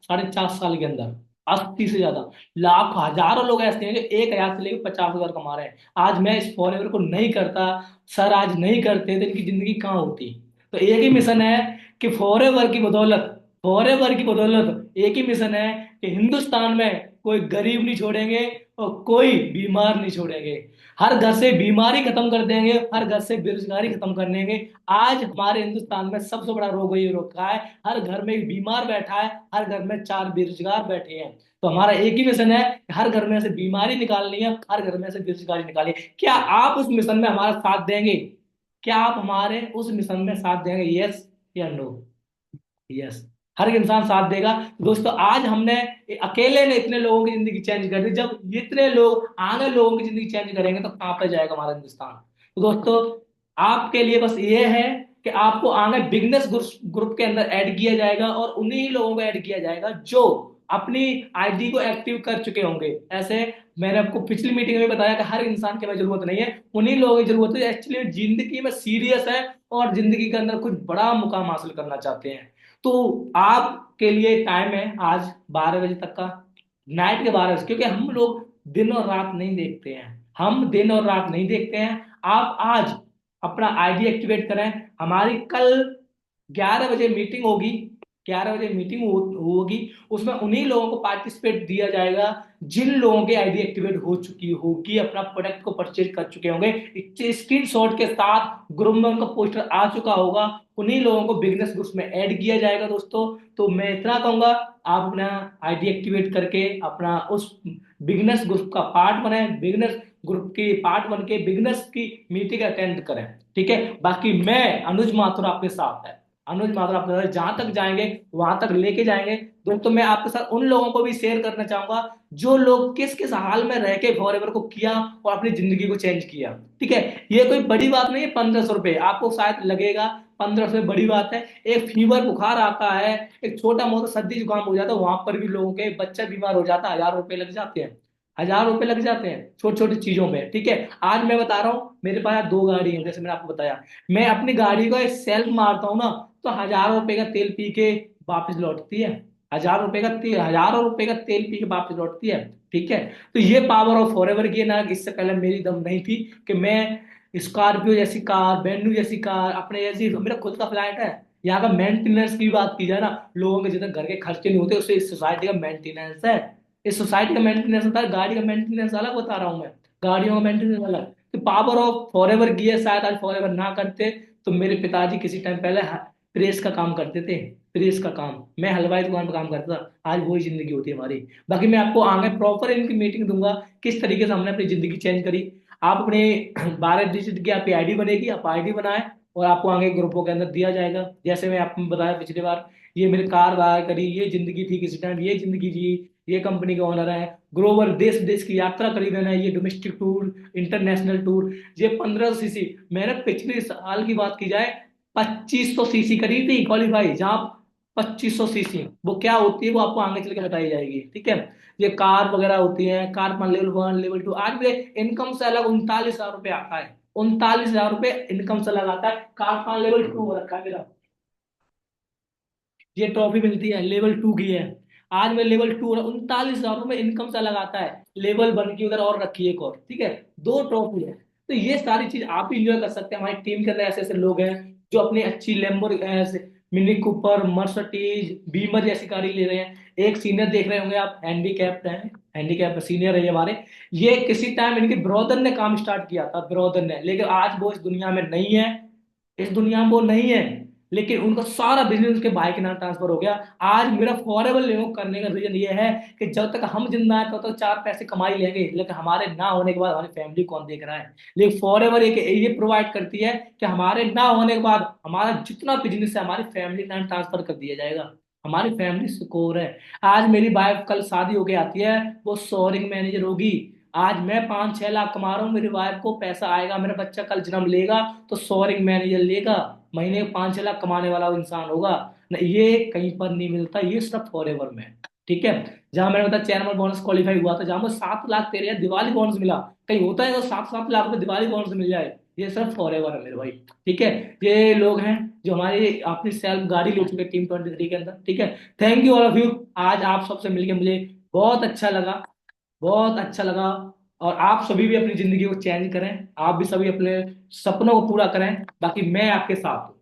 4.5 साल के अंदर 80 से ज्यादा, लाख हजारों लोग ऐसे हैं जो 1,000 से लेकर 50,000 कमा रहे हैं। आज मैं इस फॉरएवर को नहीं करता, सर आज नहीं करते, तो इनकी जिंदगी कहाँ होती। तो एक ही मिशन है कि फॉरएवर की बदौलत, फॉरएवर की बदौलत एक ही मिशन है कि हिंदुस्तान में कोई गरीब नहीं छोड़ेंगे और कोई बीमार नहीं छोड़ेंगे। हर घर से बीमारी खत्म कर देंगे, हर घर से बेरोजगारी खत्म कर देंगे। आज हमारे हिंदुस्तान में सबसे बड़ा रोग ये रोग है, हर घर में एक बीमार बैठा है, हर घर में 4 बेरोजगार बैठे हैं। तो हमारा एक ही मिशन है कि हर घर में से बीमारी निकालनी है, हर घर में से बेरोजगारी निकालनी है। क्या आप उस मिशन में हमारा साथ देंगे? क्या आप हमारे उस मिशन में साथ देंगे? यस या नो? यस। हर एक इंसान साथ देगा। दोस्तों, आज हमने अकेले ने इतने लोगों की जिंदगी चेंज कर दी, जब इतने लोग आने लोगों की जिंदगी चेंज करेंगे तो कहां पे जाएगा हमारा हिंदुस्तान। तो दोस्तों, आपके लिए बस ये है कि आपको आगे बिजनेस ग्रुप के अंदर ऐड किया जाएगा, और उन्हीं लोगों को ऐड किया जाएगा जो अपनी आईडी को एक्टिव कर चुके होंगे। ऐसे मैंने आपको पिछली मीटिंग में बताया कि हर इंसान की हमें जरूरत नहीं है, उन्हीं लोगों की जरूरत है एक्चुअली जिंदगी में सीरियस है और जिंदगी के अंदर कुछ बड़ा मुकाम हासिल करना चाहते हैं। तो आपके लिए टाइम है आज 12 बजे तक का, नाइट के 12 बजे, क्योंकि हम लोग दिन और रात नहीं देखते हैं, हम दिन और रात नहीं देखते हैं। आप आज अपना आईडी एक्टिवेट करें। हमारी कल 11 बजे मीटिंग होगी, 11 बजे मीटिंग होगी, उसमें उन्हीं लोगों को पार्टिसिपेट दिया जाएगा जिन लोगों की आईडी एक्टिवेट हो चुकी होगी, अपना प्रोडक्ट को परचेज कर चुके होंगे, स्क्रीनशॉट के साथ ग्रुप में उनका पोस्टर आ चुका होगा, उन्हीं लोगों को बिजनेस ग्रुप में ऐड किया जाएगा दोस्तों। तो मैं इतना कहूंगा, आप अपना आईडी एक्टिवेट करके अपना उस बिजनेस ग्रुप का पार्ट बने, बिजनेस ग्रुप की पार्ट बन के बिजनेस की मीटिंग अटेंड करें। ठीक है, बाकी मैं अनुज माथुर आपके साथ है, अनुज माथुर आपके साथ जहां तक जाएंगे वहां तक लेके जाएंगे दोस्तों। मैं आपके साथ उन लोगों को भी शेयर करना चाहूंगा जो लोग किस किस हाल में रह के फॉरएवर को किया और अपनी जिंदगी को चेंज किया। ठीक है, ये कोई बड़ी बात नहीं है, 1500 रुपए आपको शायद लगेगा, 1500 बड़ी बात है। एक फीवर बुखार आता है, एक छोटा मोटा सर्दी जुकाम हो जाता है, वहां पर भी लोगों के बच्चा बीमार हो जाता है, 1000 रुपए लग जाते हैं, 1000 रुपए लग जाते हैं छोटी छोटी चीजों में। ठीक है, आज मैं बता रहा हूँ मेरे पास 2 गाड़ी है, जैसे मैंने आपको बताया, मैं अपनी गाड़ी को एक सेल्फ मारता हूँ ना, तो 1000 रुपए का तेल पी के वापस लौटती है, 1000 रुपए का तेल पी के वापस लौटती है। ठीक है, तो ये पावर ऑफ फॉरएवर की है ना, इससे पहले मेरी दम नहीं थी कि मैं स्कॉर्पियो जैसी कार, बेन्यू जैसी कार, अपने जैसी, मेरा खुद का फ्लैट है। यहाँ का मेंटेनेंस की बात की जाए ना, लोगों के जितने घर के खर्चे नहीं होते उससे इस सोसाइटी का मेंटेनेंस है, इस सोसाइटी का मेंटेनेंस होता है, गाड़ी का मेंटेनेंस अलग बता रहा हूँ मैं, गाड़ियों का मेंटेनेंस अलग। तो पावर ऑफ फॉरएवर की है, शायद आज फॉरएवर ना करते तो मेरे पिताजी किसी टाइम पहले प्रेस का काम करते थे, प्रेस का काम, मैं हलवाई दुकान पर काम करता था, आज वही जिंदगी होती है हमारी। बाकी मैं आपको आगे प्रॉपर इनकी मीटिंग दूंगा किस तरीके से हमने अपनी जिंदगी चेंज करी। आप अपने 12 डिजिट की आपकी आईडी बनेगी, आप आईडी बनाए और आपको आगे ग्रुपों के अंदर दिया जाएगा। जैसे मैं आपको बताया पिछली बार, ये मेरी कार रहा करी, ये जिंदगी थी किसी टाइम, ये जिंदगी जी, ये कंपनी का ओनर है, ग्रोवर देश देश की यात्रा करी मैंने, ये डोमेस्टिक टूर, इंटरनेशनल टूर, ये 1500 सीसी, मैंने पिछले साल की बात की जाए 2500 सीसी करी थी क्वालिफाई, जहां 2500 सीसी वो क्या होती है वो आपको आगे चल के बताई जाएगी। ठीक है, ये कार वगैरह होती है, कार पर लेवल 1 लेवल 2, आज मेरे इनकम से अलग 39,000 रुपये आता है, 39,000 रुपये इनकम से अलग आता है, कार पर लेवल 2 हो रखा है मेरा, ये ट्रॉफी मिलती है लेवल 2 की है, आज मैं लेवल 2, 39,000 रुपये इनकम से लगाता है, लेवल 1 की उधर और रखी है एक और। ठीक है, 2 ट्रॉफी है। तो ये सारी चीज आप इंजॉय कर सकते हैं, हमारी टीम के अंदर ऐसे ऐसे लोग हैं जो अपनी अच्छी लैम्बोर, मिनी कूपर, मर्सिडीज, बीमर जैसी गाड़ी ले रहे हैं। एक सीनियर देख रहे होंगे आप, हैंडीकैप्ड है, हैंडीकैप सीनियर है ये हमारे, ये किसी टाइम इनके ब्रदर ने काम स्टार्ट किया था, ब्रदर ने, लेकिन आज वो इस दुनिया में नहीं है, इस दुनिया में वो नहीं है, लेकिन उनका सारा बिजनेस उसके भाई के नाम ट्रांसफर हो गया। आज मेरा फॉरएवर लिव करने का रीजन ये है कि जब तक हम जिंदा हैं तब तक 4 पैसे कमा ही लेंगे, लेकिन हमारे ना होने के बाद हमारी फैमिली कौन देख रहा है। लेकिन फॉरएवर एक ये प्रोवाइड करती है कि हमारे ना होने के बाद हमारा जितना बिजनेस है हमारी फैमिली नाम ट्रांसफर कर दिया जाएगा, हमारी फैमिली सिक्योर है। आज मेरी वाइफ कल शादी होके आती है, वो शोरिंग मैनेजर होगी, आज मैं 5-6 लाख कमा रहा हूँ, मेरी वाइफ को पैसा आएगा, मेरा बच्चा कल जन्म लेगा तो शोरिंग मैनेजर लेगा, महीने में 5-6 लाख कमाने वाला वो इंसान होगा ना, ये कहीं पर नहीं मिलता, ये सिर्फ फॉरएवर में है। ठीक है, जहां मैंने बताया चेयरमैन बोनस क्वालिफाई हुआ था, जहां मुझे 7 लाख दिवाली बोनस मिला, कहीं होता है तो 7-7 लाख रुपए दिवाली बोनस मिल जाए, ये सिर्फ फॉरएवर है मेरे भाई। ठीक है, ये लोग हैं जो हमारी अपनी सेल्फ गाड़ी ले चुके टीम 23 के अंदर। ठीक है, thank you all of you, आज आप सबसे मिलकर मुझे बहुत अच्छा लगा, बहुत अच्छा लगा। और आप सभी भी अपनी जिंदगी को चेंज करें, आप भी सभी अपने सपनों को पूरा करें। बाकी मैं आपके साथ हूँ,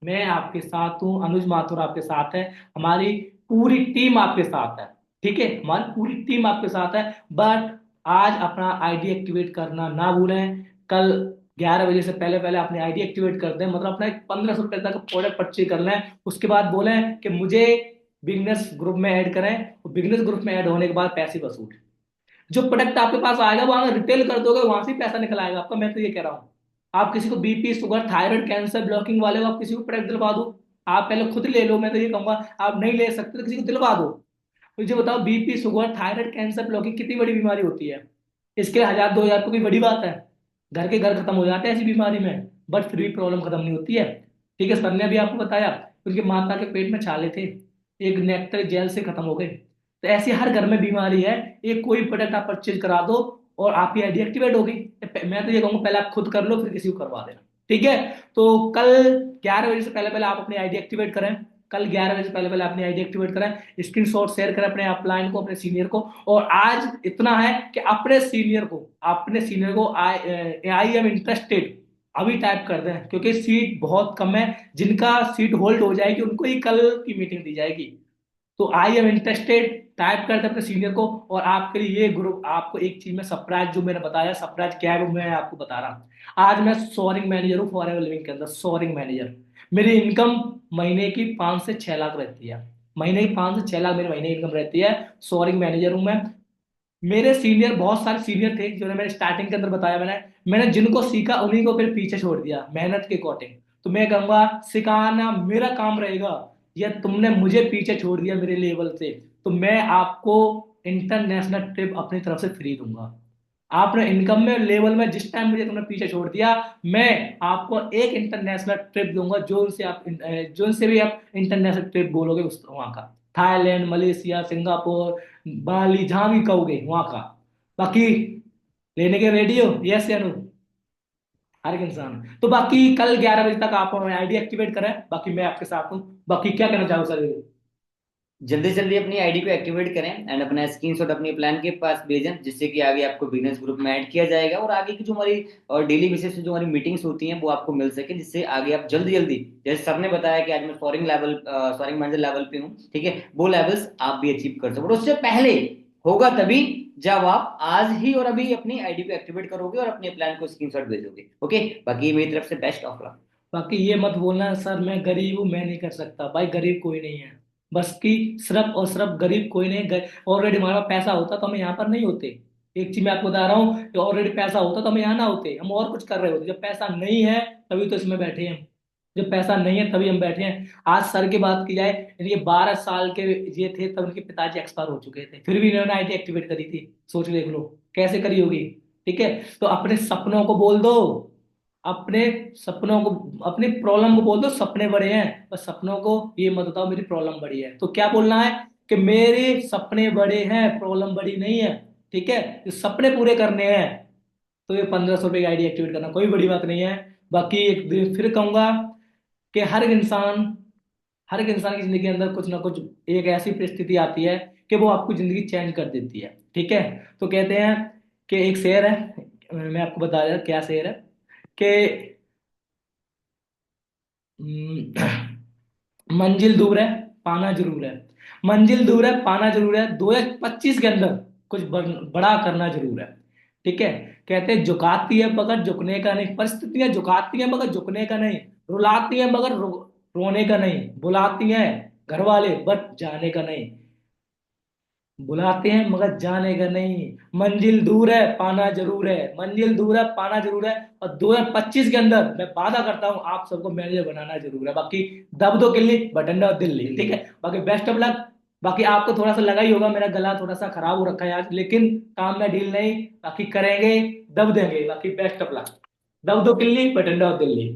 मैं आपके साथ हूँ, अनुज माथुर आपके साथ है, हमारी पूरी टीम आपके साथ है। ठीक है, हमारी पूरी टीम आपके साथ है। बट आज अपना आईडी एक्टिवेट करना ना भूलें, कल 11 बजे से पहले पहले अपनी आईडी एक्टिवेट कर दें, मतलब अपना 1500 रुपए तक प्रोडक्ट परचेज कर लें, उसके बाद बोलें कि मुझे बिजनेस ग्रुप में ऐड करें, और बिजनेस ग्रुप में ऐड होने के बाद पैसे वसूल, जो प्रोडक्ट आपके पास आएगा वो अगर रिटेल कर दोगे वहां से पैसा निकल आएगा आपका। मैं तो ये कह रहा हूँ, आप किसी को BP, sugar, thyroid, cancer, blocking वाले को आप किसी को प्रोडक्ट दिलवा दो, आप पहले खुद ले लो, मैं तो ये कहूंगा आप नहीं ले सकते तो किसी को दिलवा दो। मुझे बताओ, BP, sugar, thyroid, cancer, blocking कितनी बड़ी बीमारी होती है, इसके लिए 1000-2000 तो कोई बड़ी बात है, घर के घर खत्म हो जाते हैं ऐसी बीमारी में, बट फिर भी प्रॉब्लम खत्म नहीं होती है। ठीक है, सर ने भी आपको बताया उनके माता के पेट में छाले थे, एक नेक्टर जेल से खत्म हो गए। तो ऐसी हर घर में बीमारी है, एक कोई प्रोडक्ट आप परचेज करा दो और आपकी आईडी एक्टिवेट होगी। मैं तो ये कहूंगा पहले आप खुद कर लो फिर किसी को करवा देना। ठीक है, तो कल 11 बजे से पहले पहले आप अपनी आईडी एक्टिवेट करें, कल 11 बजे से पहले पहले अपनी आईडी एक्टिवेट करें, स्क्रीनशॉट शेयर करें अपने अपलाइन को, अपने सीनियर को। और आज इतना है कि अपने सीनियर को आई एम इंटरेस्टेड अभी टाइप कर दें, क्योंकि सीट बहुत कम है। जिनका सीट होल्ड हो जाएगी उनको ही कल की मीटिंग दी जाएगी। तो आई एम इंटरेस्टेड, टाइप करते अपने सीनियर को। और आपके लिए ये ग्रुप, आपको एक चीज में सरप्राइज, जो मैंने बताया सरप्राइज क्या है वो मैं आपको बता रहा हूँ। आज मैं सोअरिंग मैनेजर हूँ फॉरएवर लिविंग के अंदर, सोअरिंग मैनेजर। मेरी इनकम महीने की 5 से 6 लाख रहती है। महीने की 5 से 6 लाख मेरी महीने इनकम रहती है। सोअरिंग मैनेजर हूँ मैं। मेरे सीनियर, बहुत सारे सीनियर थे जो मैंने स्टार्टिंग के अंदर बताया, मैंने जिनको सीखा उन्हीं को फिर पीछे छोड़ दिया मेहनत के अकॉर्डिंग। तो मैं कहूंगा सिखाना मेरा काम रहेगा, या तुमने मुझे पीछे छोड़ दिया मेरे लेवल से, तो मैं आपको इंटरनेशनल ट्रिप अपनी तरफ से फ्री दूंगा। आपने इनकम में लेवल में जिस टाइम मुझे तुमने पीछे छोड़ दिया, मैं आपको एक इंटरनेशनल ट्रिप दूंगा, जो से भी आप इंटरनेशनल ट्रिप बोलोगे उस वहां का। थाईलैंड, मलेशिया, सिंगापुर, बाली, जहां भी कहोगे वहां का। बाकी लेने के रेडी हो? यस या नो? हर एक इंसान। तो बाकी कल 11 बजे तक आप आईडी एक्टिवेट करें, बाकी मैं आपके साथ हूँ। बाकी क्या कहना चाहूँ सर? जल्दी से जल्दी अपनी आईडी को एक्टिवेट करें एंड अपना स्क्रीनशॉट अपने प्लान के पास भेजें, जिससे कि आगे आपको बिजनेस ग्रुप में ऐड किया जाएगा और आगे की जो हमारी और डेली बेसिस पे जो हमारी मीटिंग्स होती हैं वो आपको मिल सके, जिससे आगे आप जल्दी जल्दी, जैसे सर ने बताया कि आज मैं सोअरिंग मैनेजर लेवल पे हूँ, ठीक है, वो लेवल्स आप भी अचीव कर सको। और उससे पहले होगा तभी जब आप आज ही और अभी अपनी आईडी को एक्टिवेट करोगे और अपने प्लान को स्क्रीनशॉट भेजोगे। ओके, बाकी मेरी तरफ से बेस्ट ऑफ लक। बाकी ये मत बोलना सर मैं गरीब हूँ मैं नहीं कर सकता, भाई गरीब कोई नहीं है। बस की सिर्फ और सिर्फ गरीब कोई नहीं। ऑलरेडी हमारा पैसा होता तो हम यहाँ पर नहीं होते। एक चीज मैं आपको बता रहा हूँ, कि ऑलरेडी पैसा होता तो हम यहाँ ना होते, हम और कुछ कर रहे होते। जब पैसा नहीं है तभी तो इसमें बैठे हैं हम। जब पैसा नहीं है तभी हम बैठे हैं। आज सर की बात की जाए, ये 12 साल के ये थे तब उनके पिताजी एक्सपायर हो चुके थे, फिर भी इन्होंने आईटी एक्टिवेट करी थी। सोच के देख लो कैसे करी होगी। ठीक है, तो अपने सपनों को बोल दो, अपने सपनों को, अपनी प्रॉब्लम को बोल दो सपने बड़े हैं, पर सपनों को ये मत बताओ मेरी प्रॉब्लम बड़ी है। तो क्या बोलना है कि मेरे सपने बड़े हैं, प्रॉब्लम बड़ी नहीं है। ठीक है, तो सपने पूरे करने हैं तो ये 1500 रुपये की आईडी एक्टिवेट करना कोई बड़ी बात नहीं है। बाकी एक दिन फिर कहूंगा कि हर एक इंसान की जिंदगी के अंदर कुछ ना कुछ एक ऐसी परिस्थिति आती है कि वो आपकी जिंदगी चेंज कर देती है। ठीक है, तो कहते हैं कि एक शेर है, मैं आपको बता रहा क्या शेर है, कि मंजिल दूर है पाना जरूर है। मंजिल दूर है पाना जरूर है, 2025 के अंदर कुछ बड़ा करना जरूर है। ठीक है, कहते हैं झुकाती है मगर झुकने का नहीं, परिस्थितियां झुकाती है मगर झुकने का नहीं, रुलाती है मगर रोने का नहीं, बुलाती हैं घर वाले बट जाने का नहीं, बुलाते हैं मगर जाने का नहीं। मंजिल दूर है पाना जरूर है, मंजिल दूर है पाना जरूर है। और 2025 के अंदर मैं वादा करता हूं आप सबको मैनेजर बनाना जरूर है। बाकी दब दो किल्ली बटन दो दिल्ली। ठीक है, बाकी बेस्ट ऑफ लक। बाकी आपको थोड़ा सा लगा ही होगा मेरा गला थोड़ा सा खराब हो रखा है आज, लेकिन काम में ढील नहीं, बाकी करेंगे, दब देंगे। बाकी बेस्ट ऑफ लक। दब दो किल्ली बटन दो दिल्ली।